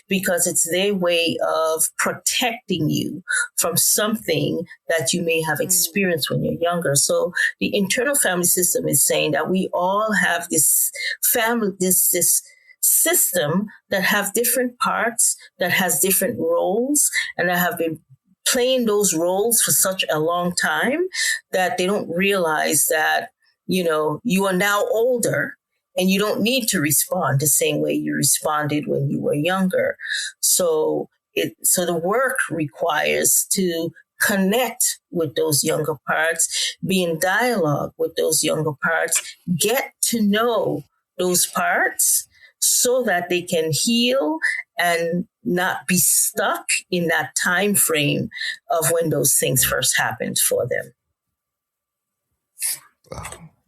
because it's their way of protecting you from something that you may have experienced when you're younger. So the internal family system is saying that we all have this family, this system that have different parts, that has different roles, and that have been playing those roles for such a long time that they don't realize that, you are now older, and you don't need to respond the same way you responded when you were younger. So the work requires to connect with those younger parts, be in dialogue with those younger parts, get to know those parts so that they can heal and not be stuck in that time frame of when those things first happened for them.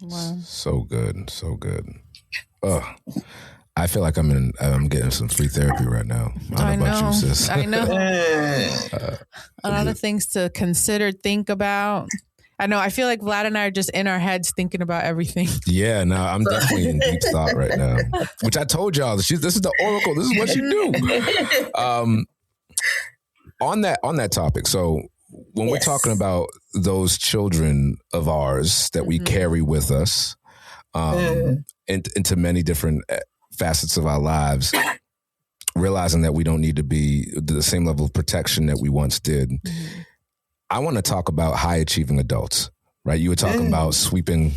Wow. So good. So good. I feel like I'm getting some free therapy right now. I don't know about you, sis. I know. A lot of things to consider, think about. I know. I feel like Vlad and I are just in our heads thinking about everything. Yeah, no, I'm definitely in deep thought right now. Which I told y'all, this is the oracle. This is what she do. On that topic, so when we're talking about those children of ours that we carry with us, into many different facets of our lives, realizing that we don't need to be the same level of protection that we once did. I want to talk about high achieving adults, right? You were talking about sweeping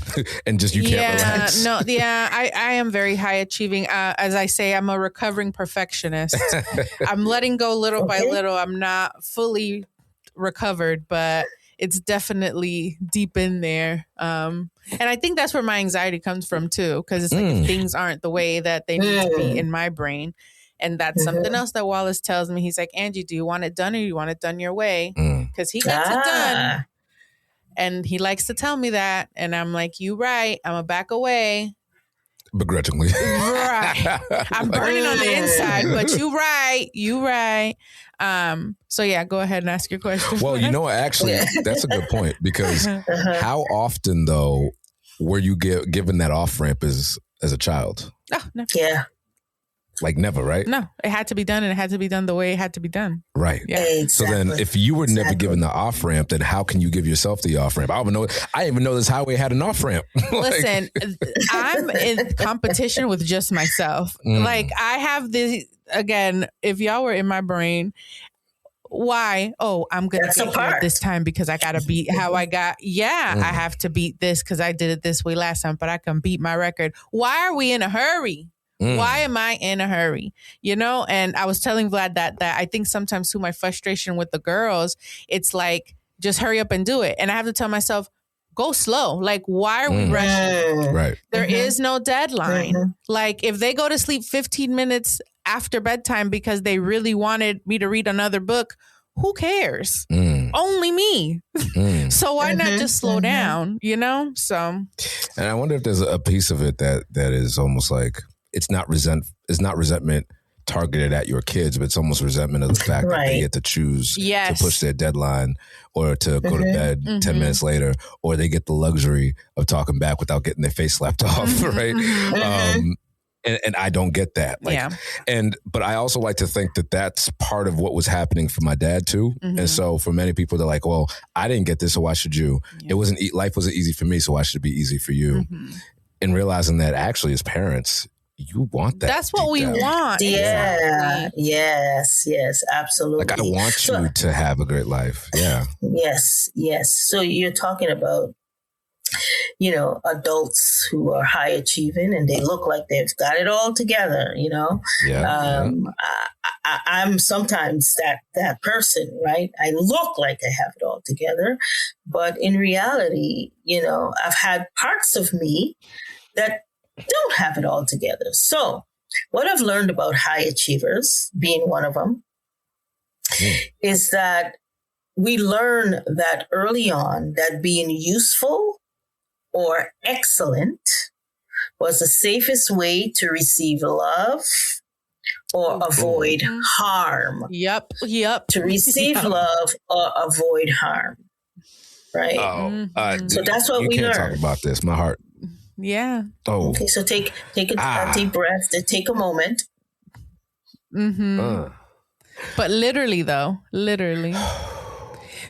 and just, you can't relax. I am very high achieving. As I say, I'm a recovering perfectionist. I'm letting go little by little. I'm not fully recovered, but it's definitely deep in there. And I think that's where my anxiety comes from too, because it's like if things aren't the way that they need to be in my brain. And that's something else that Wallace tells me. He's like, Angie, do you want it done or you want it done your way? Because he gets it done. And he likes to tell me that. And I'm like, you right. I'm going to back away. Begrudgingly. Right. I'm burning on the inside, but you right. So yeah, go ahead and ask your question. Well, actually, that's a good point, because how often though were you given that off ramp as a child? Oh, never. Yeah. Like never, right? No, it had to be done, and it had to be done the way it had to be done. Right. Yeah. Exactly. So then if you were never given the off ramp, then how can you give yourself the off ramp? I didn't even know this highway had an off ramp. Listen, I'm in competition with just myself. Like I have this, again, if y'all were in my brain, why? Oh, I'm going to get here this time because I got to beat how I got. Yeah, I have to beat this because I did it this way last time, but I can beat my record. Why are we in a hurry? Why am I in a hurry? And I was telling Vlad that I think sometimes too, my frustration with the girls, it's like, just hurry up and do it. And I have to tell myself, go slow. Like, why are we rushing? Right. There is no deadline. Like, if they go to sleep 15 minutes after bedtime because they really wanted me to read another book, who cares? Only me. So why not just slow down, So. And I wonder if there's a piece of it that is almost like, it's not resentment targeted at your kids, but it's almost resentment of the fact that they get to choose to push their deadline or to go to bed 10 minutes later, or they get the luxury of talking back without getting their face slapped off, right? And I don't get that. But I also like to think that that's part of what was happening for my dad too. And so for many people, they're like, well, I didn't get this, so why should you? Life wasn't easy for me, so why should it be easy for you? And realizing that actually as parents, you want that. That's what we want. Yeah. Exactly. Yes, absolutely. Like I want you to have a great life. Yeah. Yes. So you're talking about, adults who are high achieving and they look like they've got it all together, I'm sometimes that person, right? I look like I have it all together, but in reality, I've had parts of me that don't have it all together. So what I've learned about high achievers, being one of them, is that we learn that early on that being useful or excellent was the safest way to receive love or avoid harm. Yep. To receive love or avoid harm. Right? So that's what we learned. You can't talk about this. My heart. Yeah. Oh. Okay, so take a deep breath. Take a moment. Mm-hmm. But literally, though.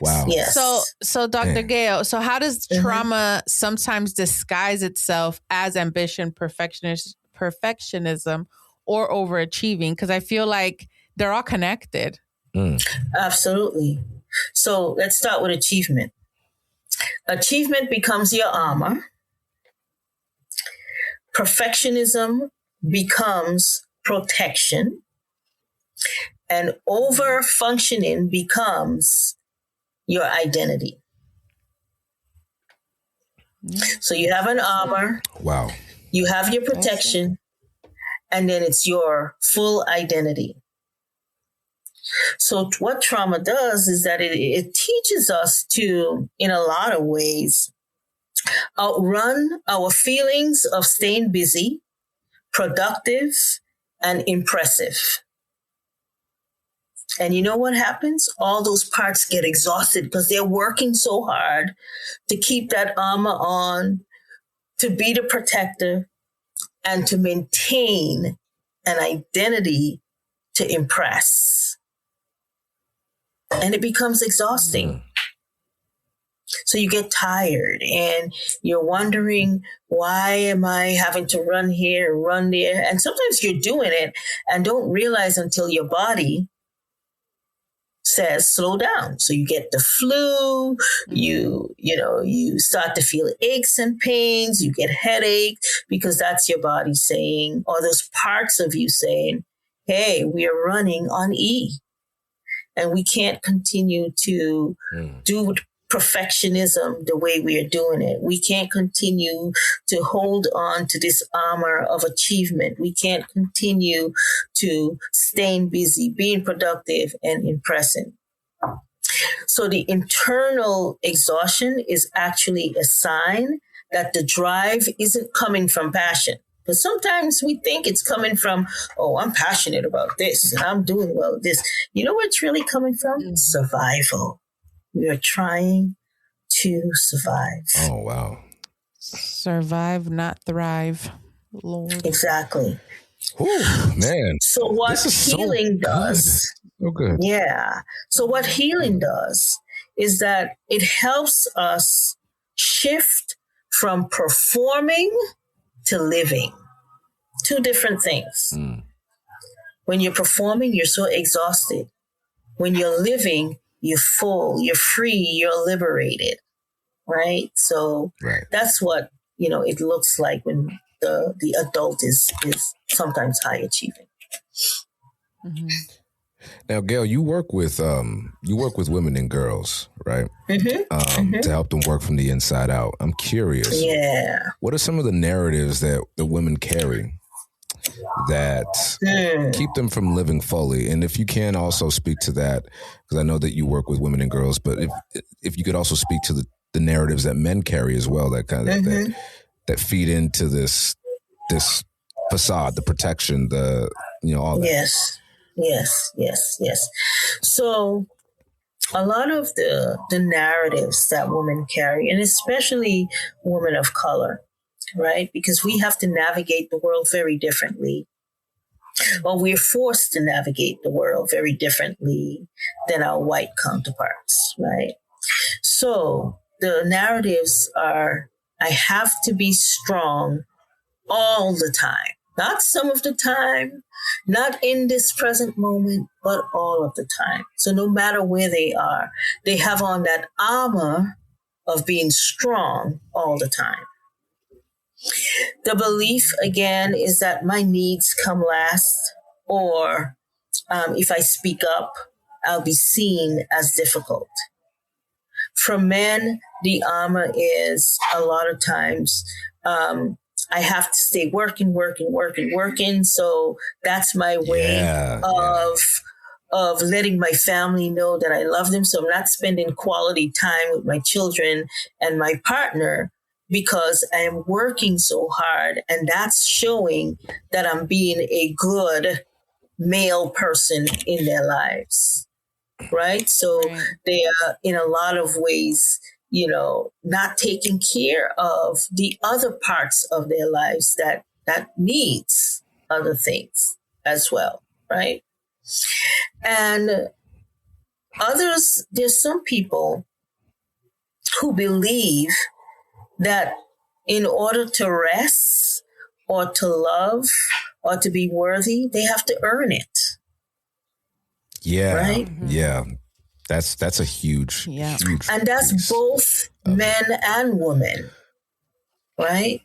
Wow. Yes. So Dr. Gayl, so how does trauma sometimes disguise itself as ambition, perfectionism, or overachieving? Because I feel like they're all connected. Absolutely. So let's start with achievement. Achievement becomes your armor. Perfectionism becomes protection. And over-functioning becomes your identity. So you have an armor. Wow. You have your protection. And then it's your full identity. So what trauma does is that it teaches us to, in a lot of ways, outrun our feelings of staying busy, productive, and impressive. And you know what happens? All those parts get exhausted because they're working so hard to keep that armor on, to be the protector, and to maintain an identity to impress. And it becomes exhausting. So you get tired and you're wondering, why am I having to run here, run there? And sometimes you're doing it and don't realize until your body says slow down. So you get the flu, you start to feel aches and pains, you get headaches because that's your body saying, or those parts of you saying, hey, we are running on E. And we can't continue to do perfectionism the way we are doing it. We can't continue to hold on to this armor of achievement. We can't continue to staying busy, being productive, and impressing. So the internal exhaustion is actually a sign that the drive isn't coming from passion. Because sometimes we think it's coming from, oh, I'm passionate about this and I'm doing well at this. You know where it's really coming from? Survival. We are trying to survive. Oh, wow. Survive, not thrive. Lord. Exactly. Ooh, man. So what healing does. So good. Yeah. So what healing does is that it helps us shift from performing to living. Two different things. When you're performing, you're so exhausted. When you're living, you're full, you're free, you're liberated. Right? So that's what, it looks like when the adult is sometimes high achieving. Now, Gayl, you work with women and girls, right? To help them work from the inside out. I'm curious. Yeah. What are some of the narratives that the women carry that keep them from living fully? And if you can also speak to that, because I know that you work with women and girls, but if you could also speak to the narratives that men carry as well, that kind of that feed into this facade, the protection, all that. Yes. So a lot of the narratives that women carry, and especially women of color, right? Because we have to navigate the world very differently. Or we're forced to navigate the world very differently than our white counterparts, right? So the narratives are, I have to be strong all the time. Not some of the time, not in this present moment, but all of the time. So no matter where they are, they have on that armor of being strong all the time. The belief, again, is that my needs come last, or if I speak up, I'll be seen as difficult. For men, the armor is a lot of times, I have to stay working. So that's my way of letting my family know that I love them. So I'm not spending quality time with my children and my partner because I am working so hard, and that's showing that I'm being a good male person in their lives, right? So they are, in a lot of ways, not taking care of the other parts of their lives that needs other things as well, right? And others, there's some people who believe that in order to rest or to love or to be worthy, they have to earn it. Yeah. Right? Yeah. That's a huge, huge and that's piece both men and women, right?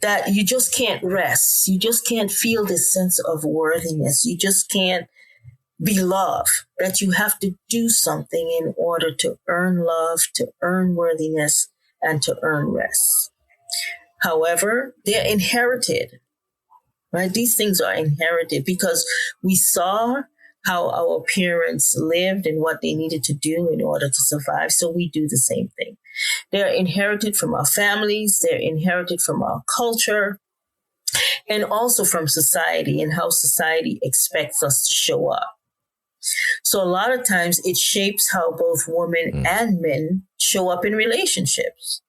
That you just can't rest. You just can't feel this sense of worthiness. You just can't be loved, that you have to do something in order to earn love, to earn worthiness, and to earn rest. However, they're inherited, right? These things are inherited because we saw how our parents lived and what they needed to do in order to survive. So we do the same thing. They're inherited from our families. They're inherited from our culture and also from society and how society expects us to show up. So a lot of times it shapes how both women and men show up in relationships,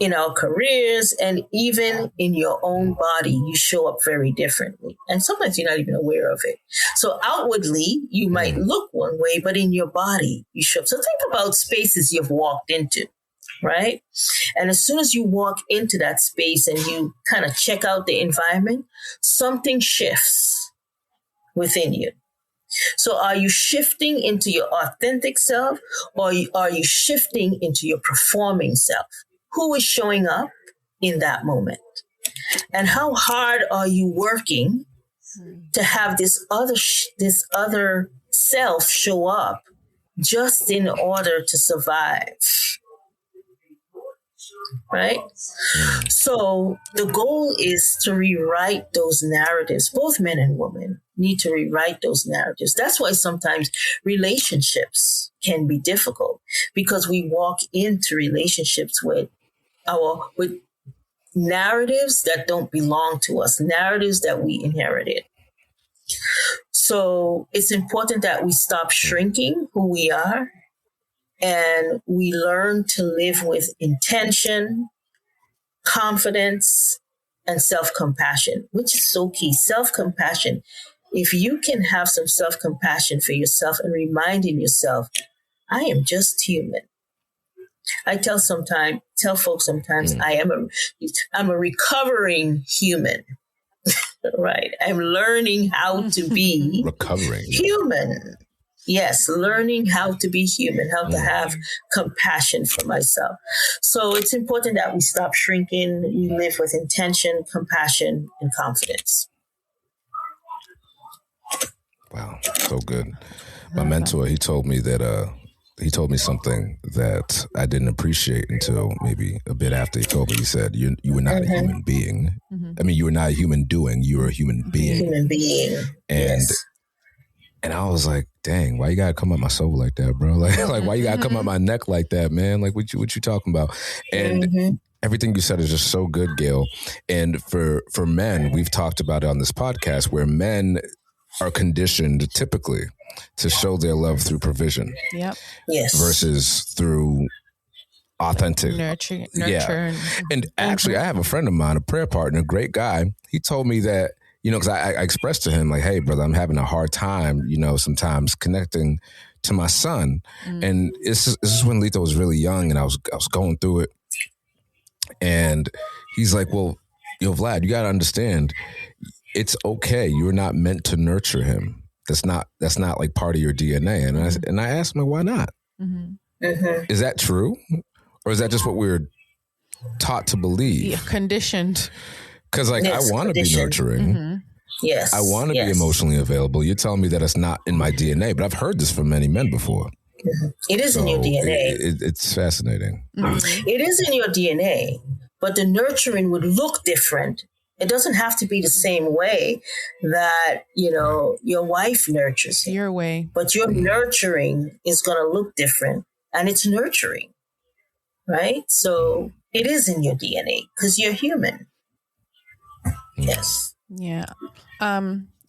in our careers, and even in your own body. You show up very differently. And sometimes you're not even aware of it. So outwardly, you might look one way, but in your body, you show up. So think about spaces you've walked into, right? And as soon as you walk into that space and you kind of check out the environment, something shifts within you. So are you shifting into your authentic self, or are you shifting into your performing self? Who is showing up in that moment? And how hard are you working to have this other self show up just in order to survive? Right? So the goal is to rewrite those narratives. Both men and women need to rewrite those narratives. That's why sometimes relationships can be difficult, because we walk into relationships with narratives that don't belong to us, narratives that we inherited. So it's important that we stop shrinking who we are and we learn to live with intention, confidence, and self-compassion, which is so key. Self-compassion. If you can have some self-compassion for yourself and reminding yourself, I am just human. I tell folks sometimes I'm a recovering human, right? I'm learning how to be human. Yes, learning how to be human, how to have compassion for myself. So it's important that we stop shrinking. We live with intention, compassion, and confidence. Wow, so good. My mentor, he told me something that I didn't appreciate until maybe a bit after he told me. He said, you were not a human being. I mean, you were not a human doing. You were a human being. Human being. And I was like, dang, why you gotta come at my soul like that, bro? Like why you gotta come at my neck like that, man? Like, what you talking about? And everything you said is just so good, Gayl. And for men, we've talked about it on this podcast, where men are conditioned typically to show their love through provision. Yep. Yes. Versus through authentic nurture. Yeah. And actually, I have a friend of mine, a prayer partner, great guy. He told me that, because I expressed to him, like, hey, brother, I'm having a hard time, sometimes connecting to my son. And this is when Lito was really young, and I was going through it. And he's like, well, Vlad, you got to understand, it's okay. You're not meant to nurture him. That's not like part of your DNA. And I asked him, why not? Is that true? Or is that just what we're taught to believe? Yeah, conditioned. Because I want to be nurturing. Yes. I want to be emotionally available. You're telling me that it's not in my DNA, but I've heard this from many men before. It is in your DNA. It's fascinating. It is in your DNA, but the nurturing would look different. It doesn't have to be the same way that, your wife nurtures him. Your way. But your nurturing is going to look different, and it's nurturing, right? So it is in your DNA because you're human. Yes. Yeah.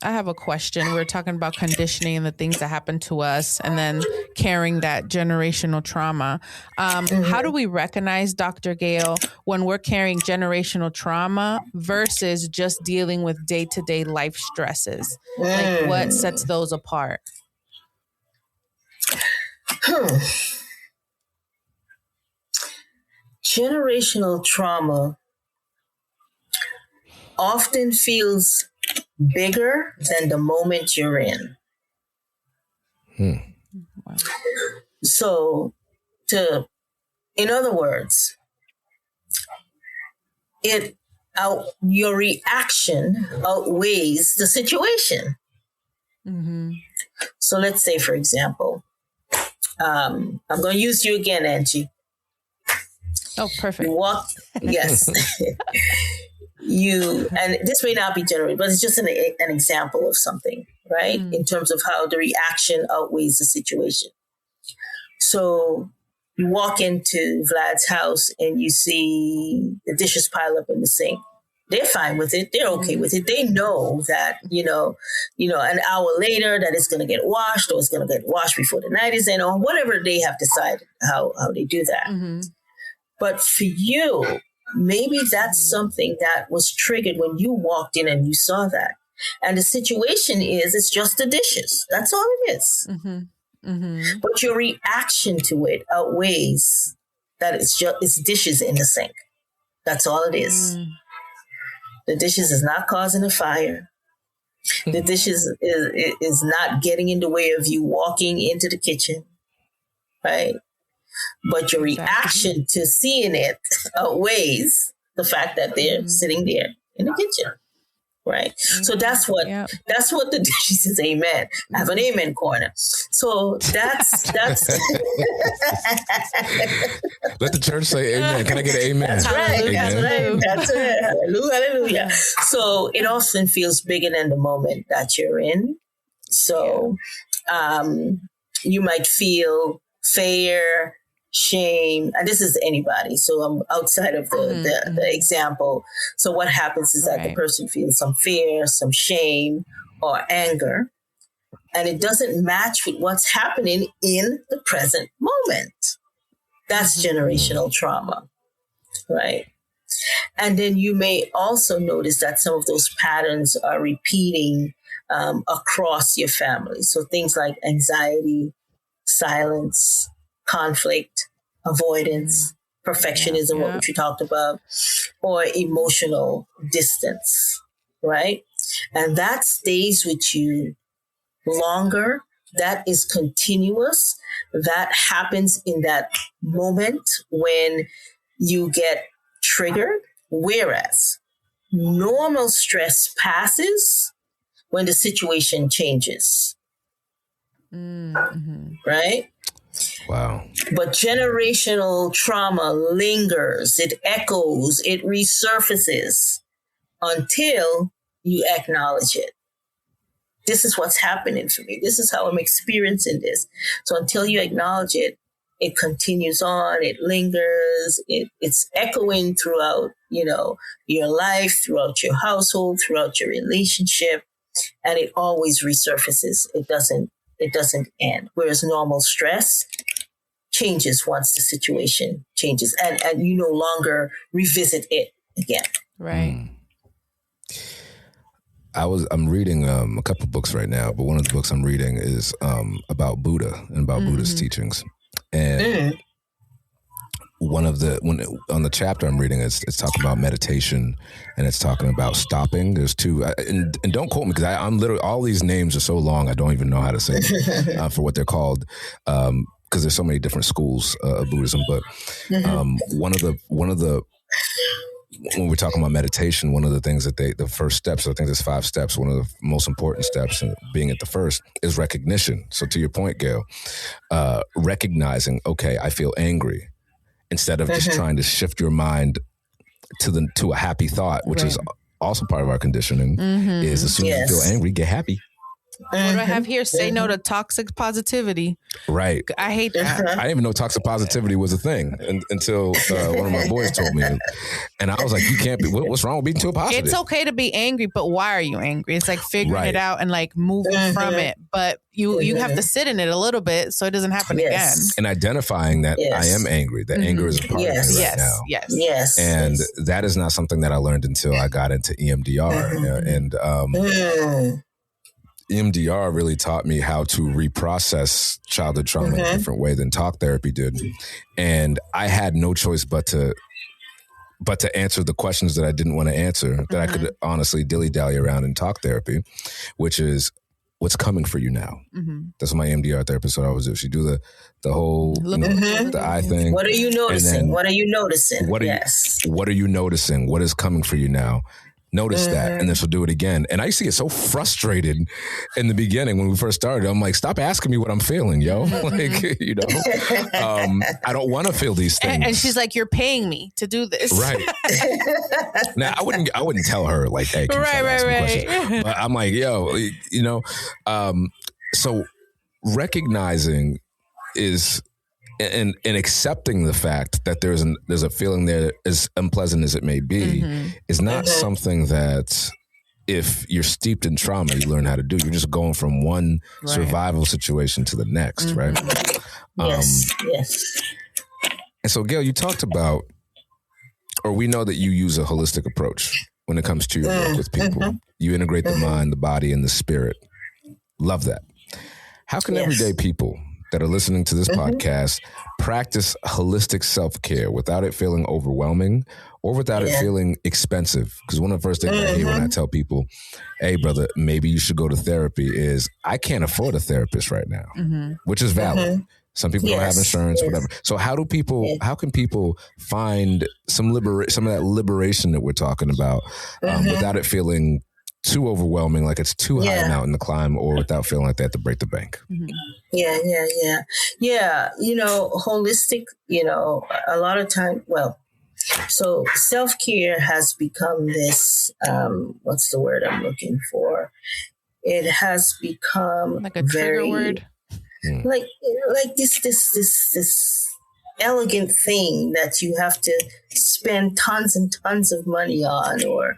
I have a question. We're talking about conditioning and the things that happen to us and then carrying that generational trauma. How do we recognize, Dr. Gayl, when we're carrying generational trauma versus just dealing with day-to-day life stresses? Like what sets those apart? Generational trauma often feels bigger than the moment you're in. Wow. So, in other words, your reaction outweighs the situation. Mm-hmm. So let's say, for example, I'm going to use you again, Angie. Oh, perfect. Yes. And this may not be general, but it's just an example of something, right? In terms of how the reaction outweighs the situation. So you walk into Vlad's house and you see the dishes pile up in the sink. They're fine with it. They're okay with it. They know that, an hour later that it's going to get washed or it's going to get washed before the night is in or whatever they have decided how they do that. Mm-hmm. But for you, maybe that's something that was triggered when you walked in and you saw that. And the situation is, it's just the dishes. That's all it is. Mm-hmm. Mm-hmm. But your reaction to it outweighs that it's dishes in the sink. That's all it is. The dishes is not causing a fire. The dishes is not getting in the way of you walking into the kitchen, right? But your reaction to seeing it outweighs the fact that they're sitting there in the kitchen, right? So that's what the dishes is. Amen. I have an amen corner. So that's. Let the church say amen. Can I get an amen? That's right. Amen. That's it. Hallelujah. So it often feels bigger than the moment that you're in. So you might feel fear, shame, and this is anybody. So I'm outside of the example. So what happens is that the person feels some fear, some shame, or anger, and it doesn't match with what's happening in the present moment. That's generational trauma, right? And then you may also notice that some of those patterns are repeating across your family. So things like anxiety, silence, conflict, avoidance, perfectionism, what you talked about, or emotional distance, right? And that stays with you longer. That is continuous. That happens in that moment when you get triggered. Whereas normal stress passes when the situation changes. Mm-hmm. Right? Wow. But generational trauma lingers, it echoes, it resurfaces until you acknowledge it. This is what's happening for me. This is how I'm experiencing this. So until you acknowledge it, it continues on, it lingers, it's echoing throughout, your life, throughout your household, throughout your relationship, and it always resurfaces. It doesn't end. Whereas normal stress changes once the situation changes, and you no longer revisit it again. Right. I'm reading a couple books right now, but one of the books I'm reading is about Buddha and about Buddha's teachings. And on the chapter I'm reading, it's talking about meditation and it's talking about stopping. There's two, and don't quote me because I'm literally, all these names are so long I don't even know how to say them, for what they're called, because there's so many different schools of Buddhism. But one of the when we're talking about meditation, one of the things that the first steps, I think there's 5 steps. One of the most important steps, being at the first, is recognition. So to your point, Gayl, recognizing, okay, I feel angry, instead of just trying to shift your mind to a happy thought, which is also part of our conditioning, is as soon as you feel angry, get happy. What do I have here? Say no to toxic positivity. Right. I hate that. I didn't even know toxic positivity was a thing until one of my boys told me. And I was like, you can't be, what's wrong with being too positive? It's okay to be angry, but why are you angry? It's like figuring it out and like moving from it. But you have to sit in it a little bit so it doesn't happen again. And identifying that I am angry, that anger is a part of me right now. Yes. And that is not something that I learned until I got into EMDR. And EMDR really taught me how to reprocess childhood trauma in a different way than talk therapy did. And I had no choice but to answer the questions that I didn't want to answer, that I could honestly dilly-dally around in talk therapy, which is, what's coming for you now? That's what my EMDR therapist would always do. She'd do the whole the eye thing. What are you noticing? What are you noticing? What are you noticing? What is coming for you now? Notice that, and then she'll do it again. And I used to get so frustrated in the beginning when we first started. I'm like, stop asking me what I'm feeling, yo. Like, I don't want to feel these things. And she's like, you're paying me to do this. Right. Now, I wouldn't tell her like, hey, can you stop asking me questions? But I'm like, yo, so recognizing is and accepting the fact that there's a feeling there, as unpleasant as it may be, is not something that, if you're steeped in trauma, you learn how to do. You're just going from one survival situation to the next, right? Yes. And so, Gayl, you talked about, or we know that you use a holistic approach when it comes to your work with people. You integrate the mind, the body, and the spirit. Love that. How can everyday people that are listening to this podcast practice holistic self-care without it feeling overwhelming or without it feeling expensive? Because one of the first things I hear when I tell people, hey, brother, maybe you should go to therapy, is I can't afford a therapist right now, which is valid. Some people don't have insurance, whatever. So how can people find some of that liberation that we're talking about without it feeling too overwhelming, like it's too high a mountain to climb, or without feeling like they have to break the bank? Yeah. Holistic, a lot of time, so self-care has become this, what's the word I'm looking for? It has become like a trigger word. Like this elegant thing that you have to spend tons and tons of money on, or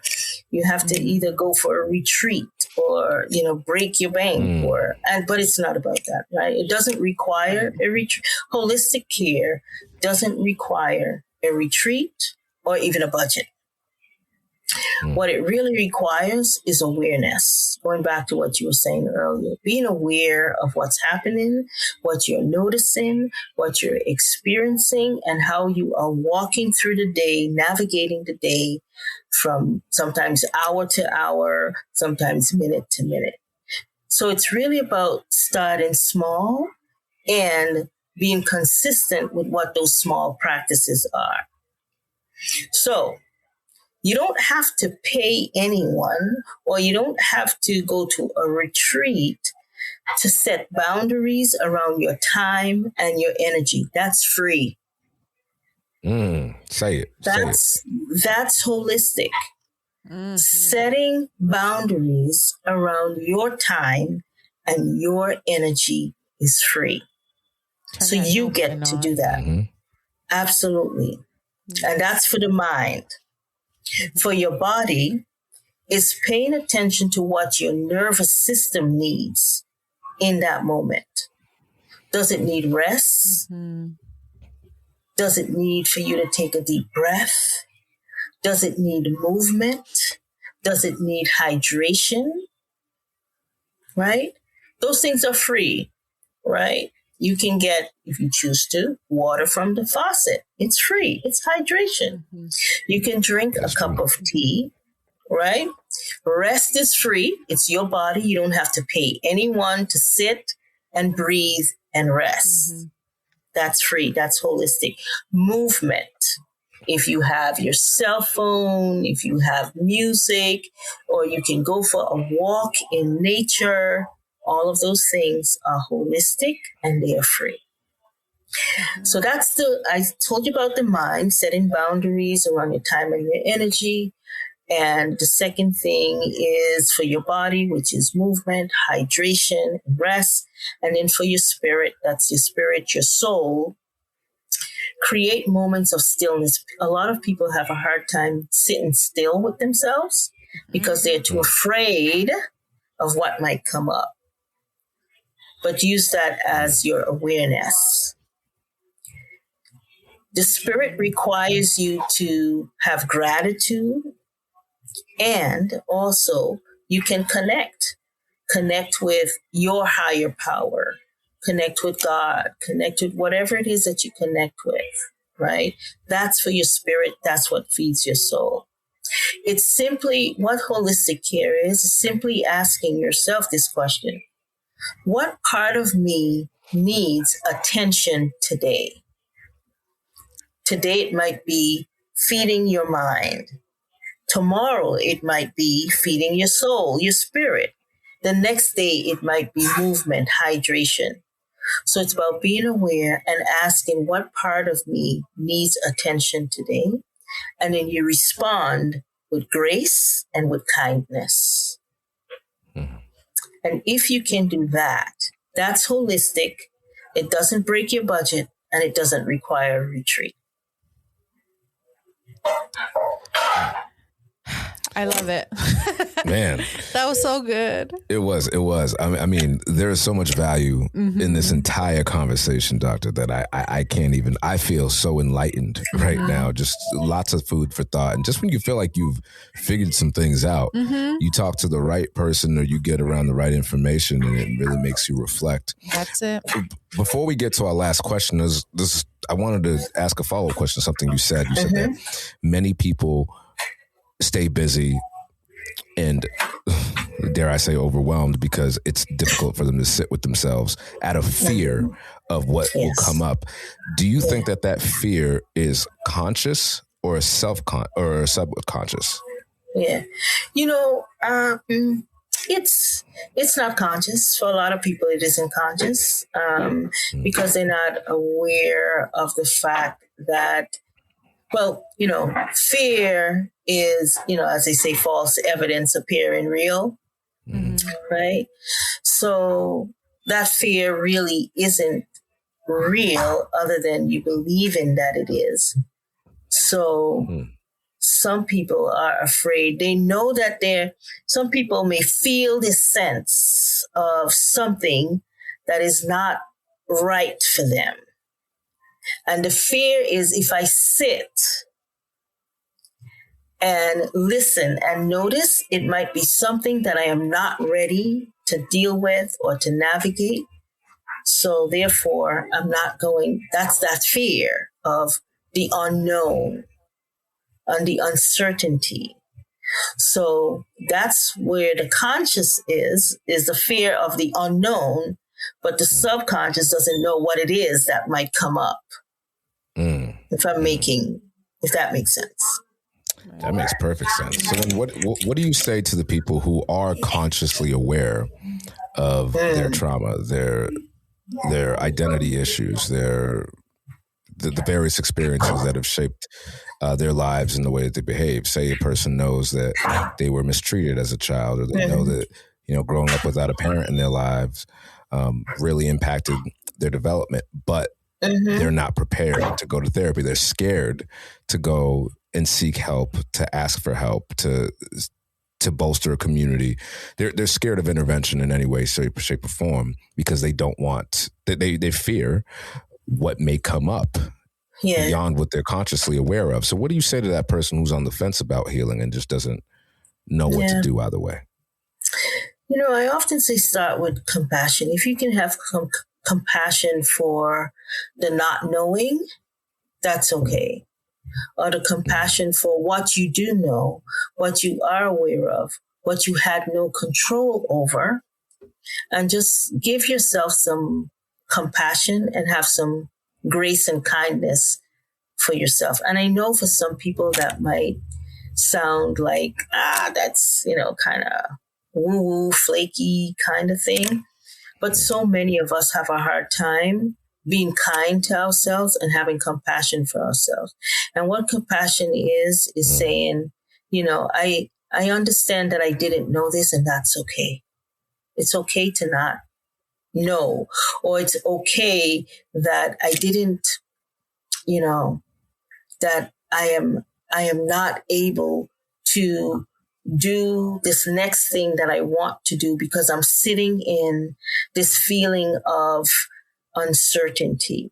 you have to either go for a retreat or, break your bank but it's not about that, right? It doesn't require a retreat. Holistic care doesn't require a retreat or even a budget. What it really requires is awareness. Going back to what you were saying earlier, being aware of what's happening, what you're noticing, what you're experiencing, and how you are walking through the day, navigating the day from sometimes hour to hour, sometimes minute to minute. So it's really about starting small and being consistent with what those small practices are. So you don't have to pay anyone, or you don't have to go to a retreat to set boundaries around your time and your energy. That's free. Say it. That's holistic. Setting boundaries around your time and your energy is free. So you get to do that. Absolutely. And that's for the mind. For your body, it's paying attention to what your nervous system needs in that moment. Does it need rest? Does it need for you to take a deep breath? Does it need movement? Does it need hydration? Right? Those things are free, right? You can get, if you choose to, water from the faucet. It's free. It's hydration. You can drink a cup of tea, right? Rest is free. It's your body. You don't have to pay anyone to sit and breathe and rest. That's free. That's holistic. Movement. If you have your cell phone, if you have music, or you can go for a walk in nature, all of those things are holistic and they are free. So I told you about the mind, setting boundaries around your time and your energy. And the second thing is for your body, which is movement, hydration, rest. And then for your spirit, that's your spirit, your soul. Create moments of stillness. A lot of people have a hard time sitting still with themselves because they're too afraid of what might come up. But use that as your awareness. The spirit requires you to have gratitude, and also you can connect with your higher power, connect with God, connect with whatever it is that you connect with, right? That's for your spirit. That's what feeds your soul. It's simply what holistic care is simply asking yourself this question. What part of me needs attention today? Today, it might be feeding your mind. Tomorrow, it might be feeding your soul, your spirit. The next day, it might be movement, hydration. So it's about being aware and asking what part of me needs attention today. And then you respond with grace and with kindness. And if you can do that, that's holistic. It doesn't break your budget and it doesn't require a retreat. I love it. Man. That was so good. It was. I mean, there is so much value in this entire conversation, Doctor, that I can't even, I feel so enlightened right now. Just lots of food for thought. And just when you feel like you've figured some things out, you talk to the right person or you get around the right information and it really makes you reflect. That's it. Before we get to our last question, I wanted to ask a follow-up question, something you said. You said that many people stay busy and, dare I say, overwhelmed because it's difficult for them to sit with themselves out of fear of what will come up. Do you think that fear is conscious or subconscious? Yeah. It's not conscious. For a lot of people, it isn't conscious because they're not aware of the fact that, fear is, as they say, false evidence appearing real, right? So that fear really isn't real other than you believe in that it is. So some people are afraid. They know that some people may feel this sense of something that is not right for them. And the fear is if I sit and listen and notice, it might be something that I am not ready to deal with or to navigate. So therefore, I'm not going. That's that fear of the unknown and the uncertainty. So that's where the conscious is the fear of the unknown, but the subconscious doesn't know what it is that might come up. If that makes sense. That makes perfect sense. So then what do you say to the people who are consciously aware of their trauma, their identity issues, the various experiences that have shaped their lives and the way that they behave? Say a person knows that they were mistreated as a child, or they know that, growing up without a parent in their lives really impacted their development, but they're not prepared to go to therapy. They're scared to go and seek help, to ask for help, to bolster a community. They're scared of intervention in any way, shape, or form because they don't want, they fear what may come up beyond what they're consciously aware of. So what do you say to that person who's on the fence about healing and just doesn't know what to do either way? I often say start with compassion. If you can have some compassion for the not knowing, that's okay. Or the compassion for what you do know, what you are aware of, what you had no control over, and just give yourself some compassion and have some grace and kindness for yourself. And I know for some people that might sound like, that's, kind of woo-woo, flaky kind of thing. But so many of us have a hard time being kind to ourselves and having compassion for ourselves. And what compassion is saying, I understand that I didn't know this, and that's okay. It's okay to not know, or it's okay that I didn't, that I am not able to do this next thing that I want to do because I'm sitting in this feeling of uncertainty,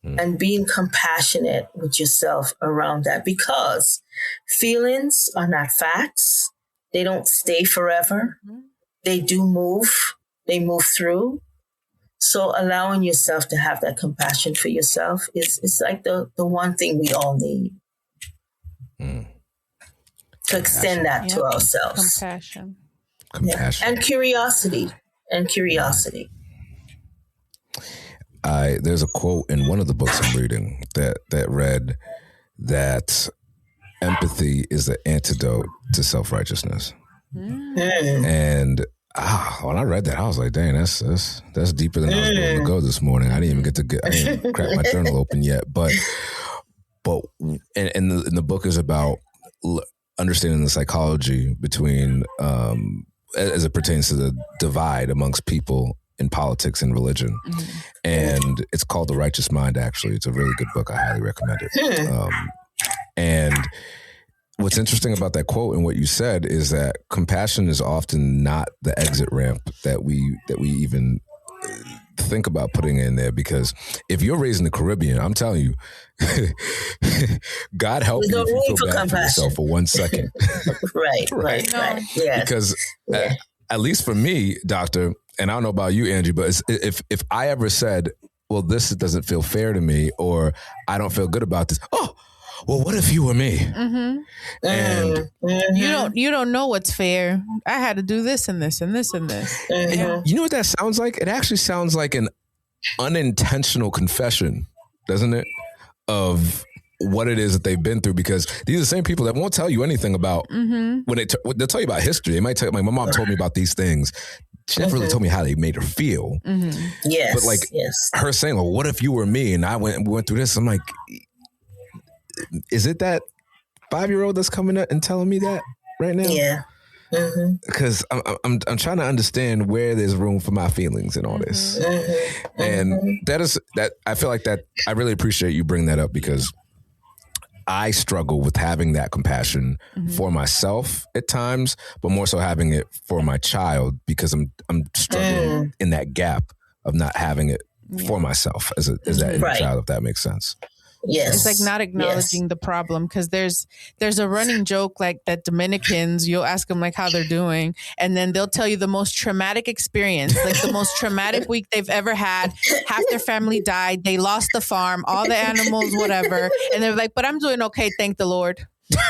and being compassionate with yourself around that, because feelings are not facts. They don't stay forever. They do move. They move through. So allowing yourself to have that compassion for yourself is like the one thing we all need. To extend that to ourselves. Compassion. Yeah. And curiosity. There's a quote in one of the books I'm reading that read that empathy is the antidote to self-righteousness. And when I read that, I was like, dang, that's deeper than I was going to go this morning. I didn't even crack my journal open yet. But and the book is about understanding the psychology between, as it pertains to the divide amongst people in politics and religion. And it's called The Righteous Mind, actually. It's a really good book. I highly recommend it. And what's interesting about that quote and what you said is that compassion is often not the exit ramp that we even think about putting in there, because if you're raised in the Caribbean, I'm telling you, God help you if you feel bad for yourself for 1 second. Right. Yes. Because at least for me, Doctor, and I don't know about you, Angie, but if I ever said, well, this doesn't feel fair to me, or I don't feel good about this. Oh, well, what if you were me? And you don't know what's fair. I had to do this and this and this and this. And you know what that sounds like? It actually sounds like an unintentional confession, doesn't it? Of what it is that they've been through, because these are the same people that won't tell you anything about when they'll tell you about history. They might tell you, like, my mom told me about these things. She never really told me how they made her feel. Yes. But her saying, well, what if you were me? And we went through this. I'm like, is it that 5-year-old that's coming up and telling me that right now? Yeah. Because I'm trying to understand where there's room for my feelings and all this. And that I feel like that I really appreciate you bringing that up, because I struggle with having that compassion for myself at times, but more so having it for my child, because I'm struggling in that gap of not having it for myself as that inner child, if that makes sense. Yes. It's like not acknowledging the problem, because there's a running joke like that Dominicans, you'll ask them like how they're doing, and then they'll tell you the most traumatic experience, like the most traumatic week they've ever had. Half their family died. They lost the farm, all the animals, whatever. And they're like, but I'm doing okay, thank the Lord.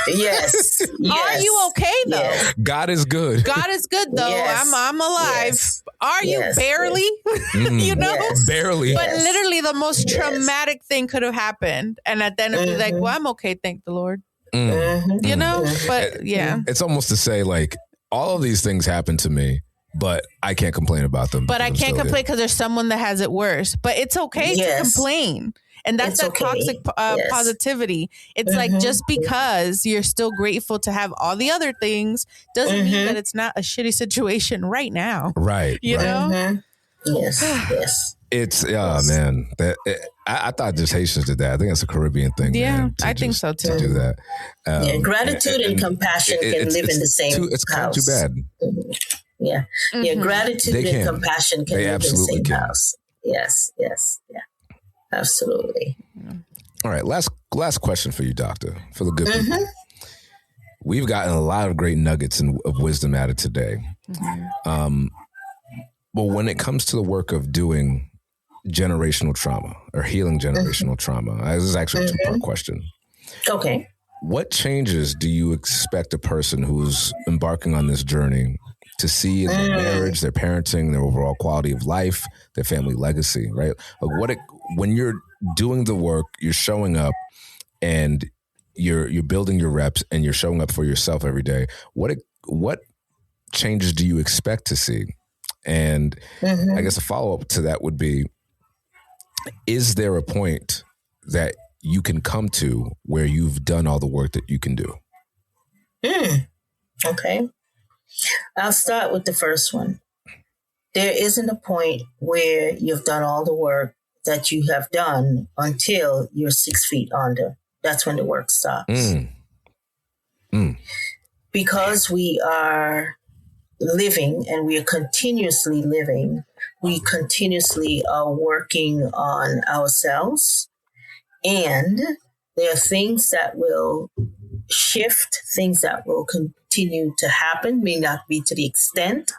Yes. Are you okay though? Yes. God is good. God is good though. Yes. I'm alive. Yes. Are you barely? You know? Yes. Barely. But literally the most traumatic thing could have happened. And at the end of it, like, well, I'm okay, thank the Lord. You know? But yeah. It's almost to say, like, all of these things happen to me, but I can't complain about them. But I can't complain because there's someone that has it worse. But it's okay to complain. And that's that toxic positivity. It's like, just because you're still grateful to have all the other things doesn't mean that it's not a shitty situation right now. Right. You know? Yes. It's, man. I thought just Haitians did that. I think that's a Caribbean thing. Yeah, man, I think so too. To do that. Gratitude and compassion can live in the same house. It's kind of too bad. Yeah. Gratitude and compassion can live in the same house. Yes. Yeah. Absolutely. All right. Last question for you, Doctor, for the good people. We've gotten a lot of great nuggets of wisdom out of today. But when it comes to the work of doing generational trauma or healing generational trauma, this is actually a two-part question. Okay. What changes do you expect a person who's embarking on this journey to see in their marriage, their parenting, their overall quality of life, their family legacy, right? Like when you're doing the work, you're showing up and you're building your reps and you're showing up for yourself every day. What changes do you expect to see? And I guess a follow-up to that would be, is there a point that you can come to where you've done all the work that you can do? Okay. I'll start with the first one. There isn't a point where you've done all the work that you have done until you're 6 feet under. That's when the work stops. Because we are living and we are continuously living, we continuously are working on ourselves. And there are things that will shift, things that will continue to happen, may not be to the extent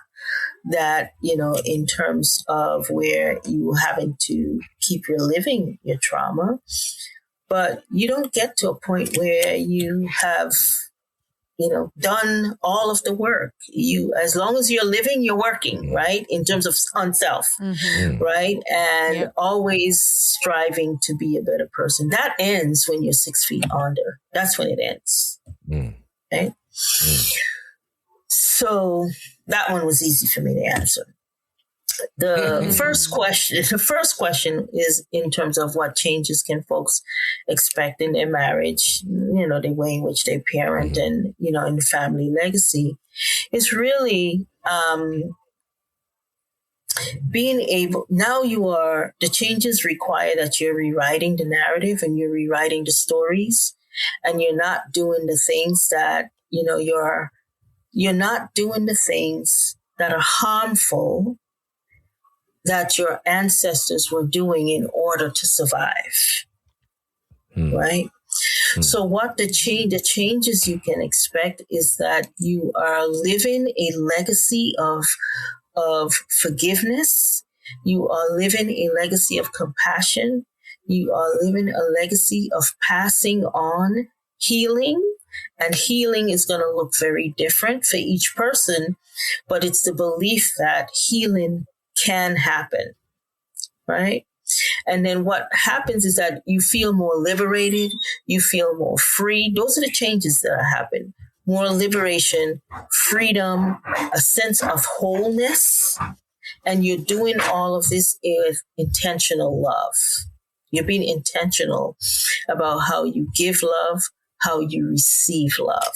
that, in terms of where you having to keep reliving your trauma. But you don't get to a point where you have, done all of the work. As long as you're living, you're working, right? In terms of on self, right? And always striving to be a better person. That ends when you're 6 feet under. That's when it ends. Okay? So that one was easy for me to answer. The first question is in terms of what changes can folks expect in their marriage, the way in which they parent and, in the family legacy. It's really being able, now the changes require that you're rewriting the narrative and you're rewriting the stories, and you're not doing the things that, you're not doing the things that are harmful that your ancestors were doing in order to survive, right? So what the changes you can expect is that you are living a legacy of forgiveness. You are living a legacy of compassion. You are living a legacy of passing on healing. And healing is going to look very different for each person, but it's the belief that healing can happen, right? And then what happens is that you feel more liberated, you feel more free. Those are the changes that happen. More liberation, freedom, a sense of wholeness. And you're doing all of this with intentional love. You're being intentional about how you give love, how you receive love,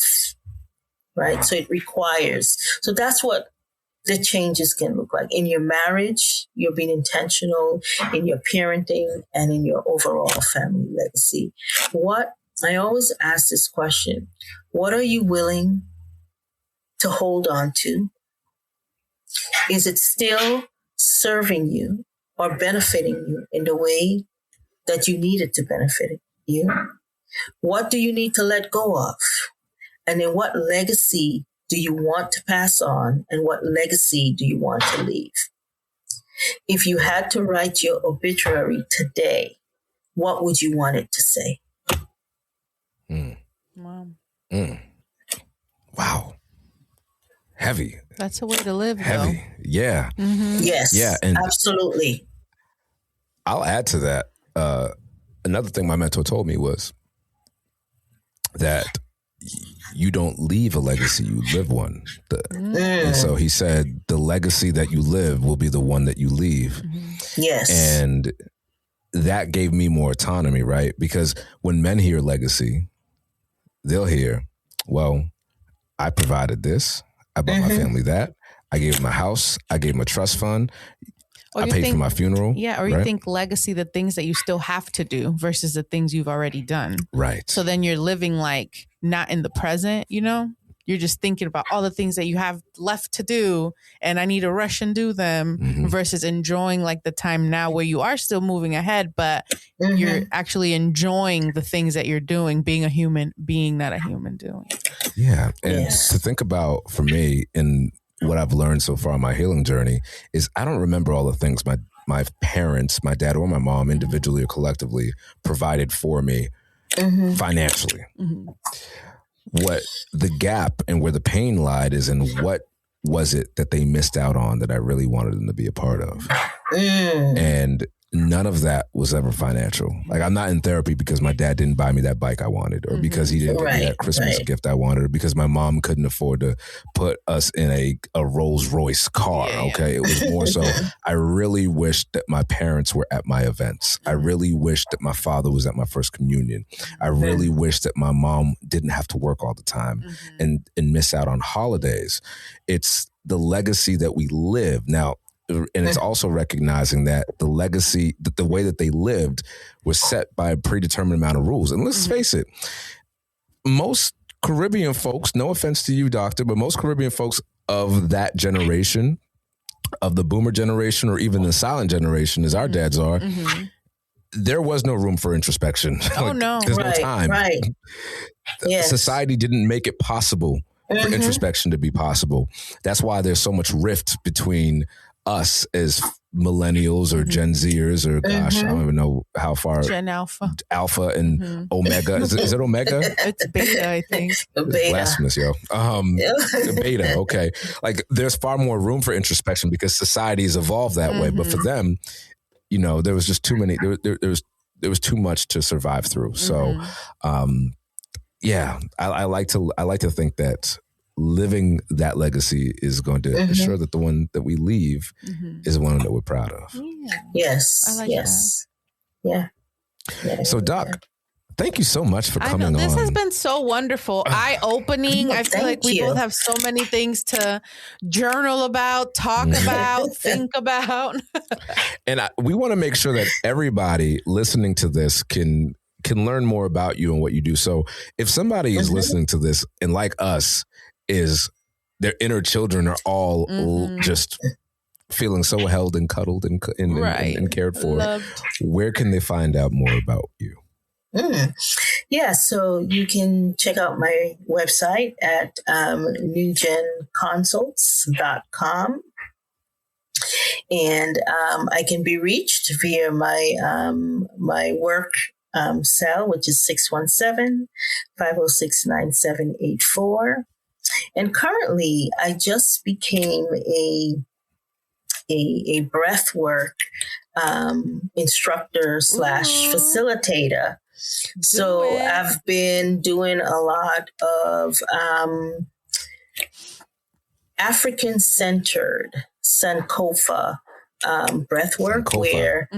right? So it requires. So that's what the changes can look like. In your marriage, you're being intentional, in your parenting, and in your overall family legacy. I always ask this question, what are you willing to hold on to? Is it still serving you or benefiting you in the way that you need it to benefit you? What do you need to let go of? And then what legacy do you want to pass on, and what legacy do you want to leave? If you had to write your obituary today, what would you want it to say? Wow. Heavy. That's a way to live, Heavy. though. Yeah. Yes. Yeah. And absolutely. I'll add to that. Another thing my mentor told me was that you don't leave a legacy, you live one. And so he said, the legacy that you live will be the one that you leave. Yes. And that gave me more autonomy, right? Because when men hear legacy, they'll hear, well, I provided this, I bought my family that, I gave them a house, I gave them a trust fund, I paid for my funeral. Yeah, or you think legacy, the things that you still have to do versus the things you've already done. Right. So then you're living like not in the present, You're just thinking about all the things that you have left to do and I need to rush and do them versus enjoying like the time now where you are still moving ahead, but you're actually enjoying the things that you're doing, being a human being, not a human doing. Yeah. And to think about for me and what I've learned so far on my healing journey is I don't remember all the things my parents, my dad or my mom, individually or collectively, provided for me financially. What the gap and where the pain lied is in what was it that they missed out on that I really wanted them to be a part of. And none of that was ever financial. Like, I'm not in therapy because my dad didn't buy me that bike I wanted, or because he didn't get me that Christmas gift I wanted, or because my mom couldn't afford to put us in a Rolls Royce car. Okay. It was more so, I really wished that my parents were at my events. I really wished that my father was at my first communion. I really wished that my mom didn't have to work all the time and miss out on holidays. It's the legacy that we live. Now, and it's also recognizing that the legacy, that the way that they lived was set by a predetermined amount of rules. And let's face it, most Caribbean folks, no offense to you, doctor, but most Caribbean folks of that generation, of the boomer generation, or even the silent generation, as our dads are, there was no room for introspection. Oh, no. There's no time. Right. Yes. Society didn't make it possible for introspection to be possible. That's why there's so much rift between us as millennials or Gen Zers, or gosh, I don't even know how far. Gen Alpha. Alpha and Omega. Is it Omega? It's Beta, I think. Beta. Blasphemous, yo. Beta, okay. Like, there's far more room for introspection because society's evolved that way. But for them, you know, there was just too many, there was too much to survive through. So, I like to think that living that legacy is going to ensure that the one that we leave is one that we're proud of. Yeah. Yes. I like that. Yeah. So, Doc, thank you so much for coming on. This has been so wonderful, eye-opening. I feel like we both have so many things to journal about, talk about, think about. And we want to make sure that everybody listening to this can learn more about you and what you do. So if somebody is listening to this and, like us, is their inner children are all just feeling so held and cuddled and cared for, loved. Where can they find out more about you? Yeah, so you can check out my website at newgenconsults.com. And I can be reached via my work cell, which is 617-506-9784. And currently, I just became a breathwork instructor / facilitator. So I've been doing a lot of African-centered Sankofa breathwork, where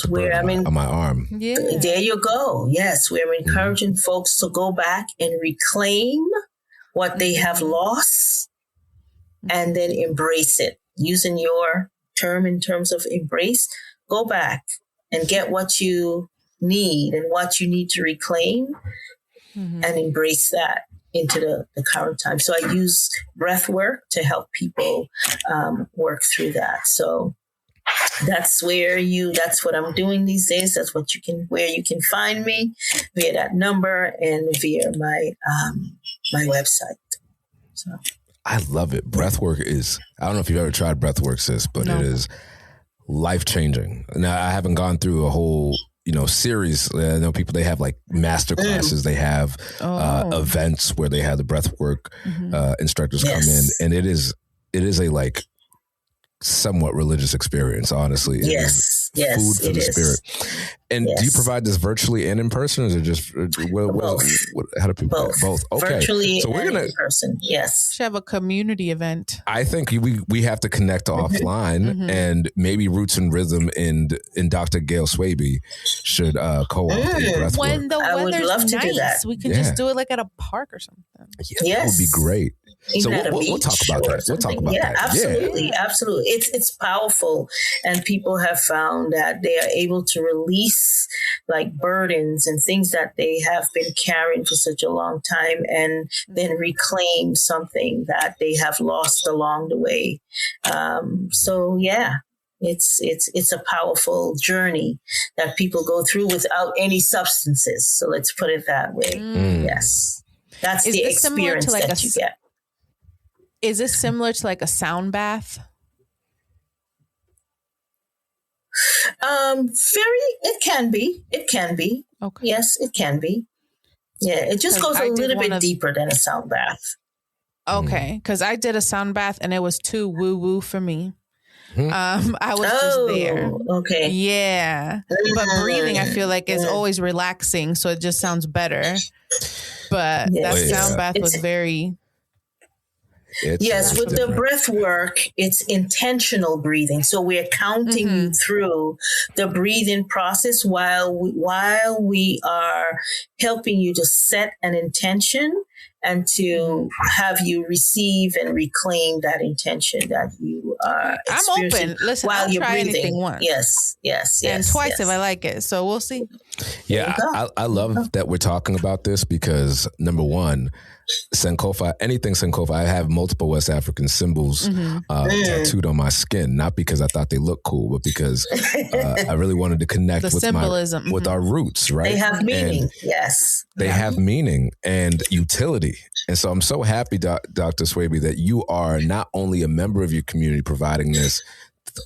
where I'm in on my arm. Yeah. There you go. Yes, we're encouraging folks to go back and reclaim what they have lost and then embrace it. Using your term in terms of embrace, go back and get what you need and what you need to reclaim and embrace that into the current time. So I use breath work to help people work through that. So that's what I'm doing these days. That's where you can find me, via that number and via my website. So I love it. Breathwork is, I don't know if you've ever tried breathwork, sis, but it is life-changing. Now, I haven't gone through a whole, series. I know people, they have like master classes. They have events where they have the breathwork instructors come in, and it is a like somewhat religious experience, honestly. It is food for the spirit. And do you provide this virtually and in person, or is it just how do people both? Okay, virtually so we're gonna in person. Yes, should have a community event. I think we have to connect offline, and maybe Roots and Rhythm and Dr. Gayl Swaby should co-op breath when the weather's nice. We can just do it like at a park or something. Yeah, that would be great. So we'll talk about that. We'll talk about that. Absolutely. It's powerful, and people have found that they are able to release like burdens and things that they have been carrying for such a long time, and then reclaim something that they have lost along the way. It's a powerful journey that people go through without any substances. So let's put it that way. Yes, that's the experience that you get. Is this similar to like a sound bath? It can be. Okay. Yes, it can be. Yeah, it just goes a little bit deeper than a sound bath. Okay, because I did a sound bath and it was too woo-woo for me. I was just there. Okay. Yeah. But breathing, I feel like, is always relaxing. So it just sounds better. But that sound bath was very... Yes, with the breath work, it's intentional breathing. So we're counting you through the breathing process while we are helping you to set an intention and to have you receive and reclaim that intention that you are experiencing. I'm open. Listen, while I'll you're try breathing. anything once. Yes. And twice if I like it. So we'll see. Yeah, I love that we're talking about this because, number one, Sankofa, anything Sankofa, I have multiple West African symbols tattooed on my skin, not because I thought they looked cool, but because I really wanted to connect with symbolism with our roots, right? They have meaning, yes. They have meaning and utility. And so I'm so happy, Dr. Swaby, that you are not only a member of your community providing this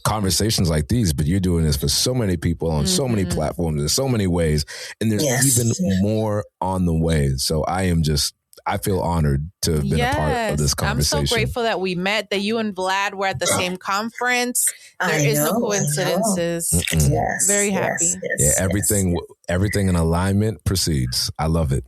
conversations like these, but you're doing this for so many people on so many platforms in so many ways. And there's even more on the way. So I feel honored to have been a part of this conversation. I'm so grateful that we met, that you and Vlad were at the same conference. There is no coincidences. Yes, very happy. Everything in alignment proceeds. I love it.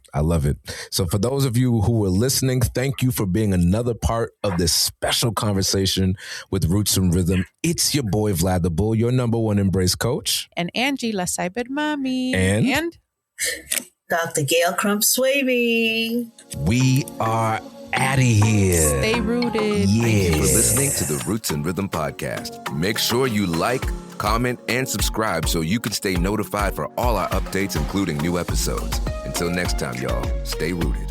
So for those of you who were listening, thank you for being another part of this special conversation with Roots and Rhythm. It's your boy, Vlad the Bull, your number one embrace coach. And Angie, La Cyber Mommy. And Dr. Gayl Crump Swaby. We are out of here. Stay rooted. Thank you for listening to the Roots and Rhythm podcast. Make sure you like, comment, and subscribe so you can stay notified for all our updates, including new episodes. Until next time, y'all, stay rooted.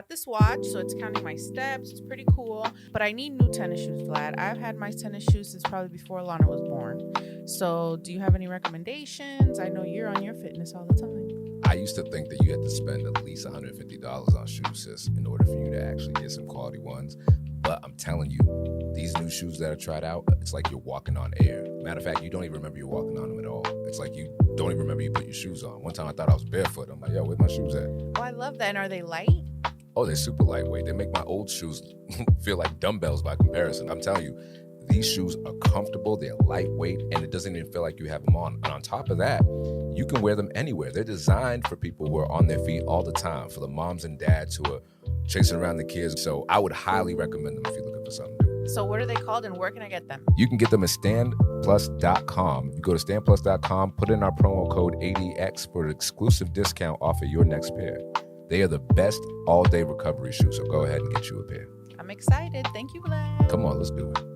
This watch, so it's counting my steps. It's pretty cool, but I need new tennis shoes, Vlad. I've had my tennis shoes since probably before Lana was born. So do you have any recommendations? I know you're on your fitness all the time. I used to think that you had to spend at least $150 on shoes, sis, in order for you to actually get some quality ones. But I'm telling you, these new shoes that I tried out, it's like you're walking on air. Matter of fact, you don't even remember you're walking on them at all. It's like you don't even remember you put your shoes on. One time I thought I was barefoot. I'm like, yo, where's my shoes at? Oh, I love that. And are they light? Oh, they're super lightweight. They make my old shoes feel like dumbbells by comparison. I'm telling you, these shoes are comfortable, they're lightweight, and it doesn't even feel like you have them on. And on top of that, you can wear them anywhere. They're designed for people who are on their feet all the time, for the moms and dads who are chasing around the kids. So I would highly recommend them if you're looking for something new. So what are they called and where can I get them? You can get them at standplus.com. You go to standplus.com, put in our promo code ADX for an exclusive discount off of your next pair. They are the best all-day recovery shoes, so go ahead and get you a pair. I'm excited. Thank you, Vlad. Come on, let's do it.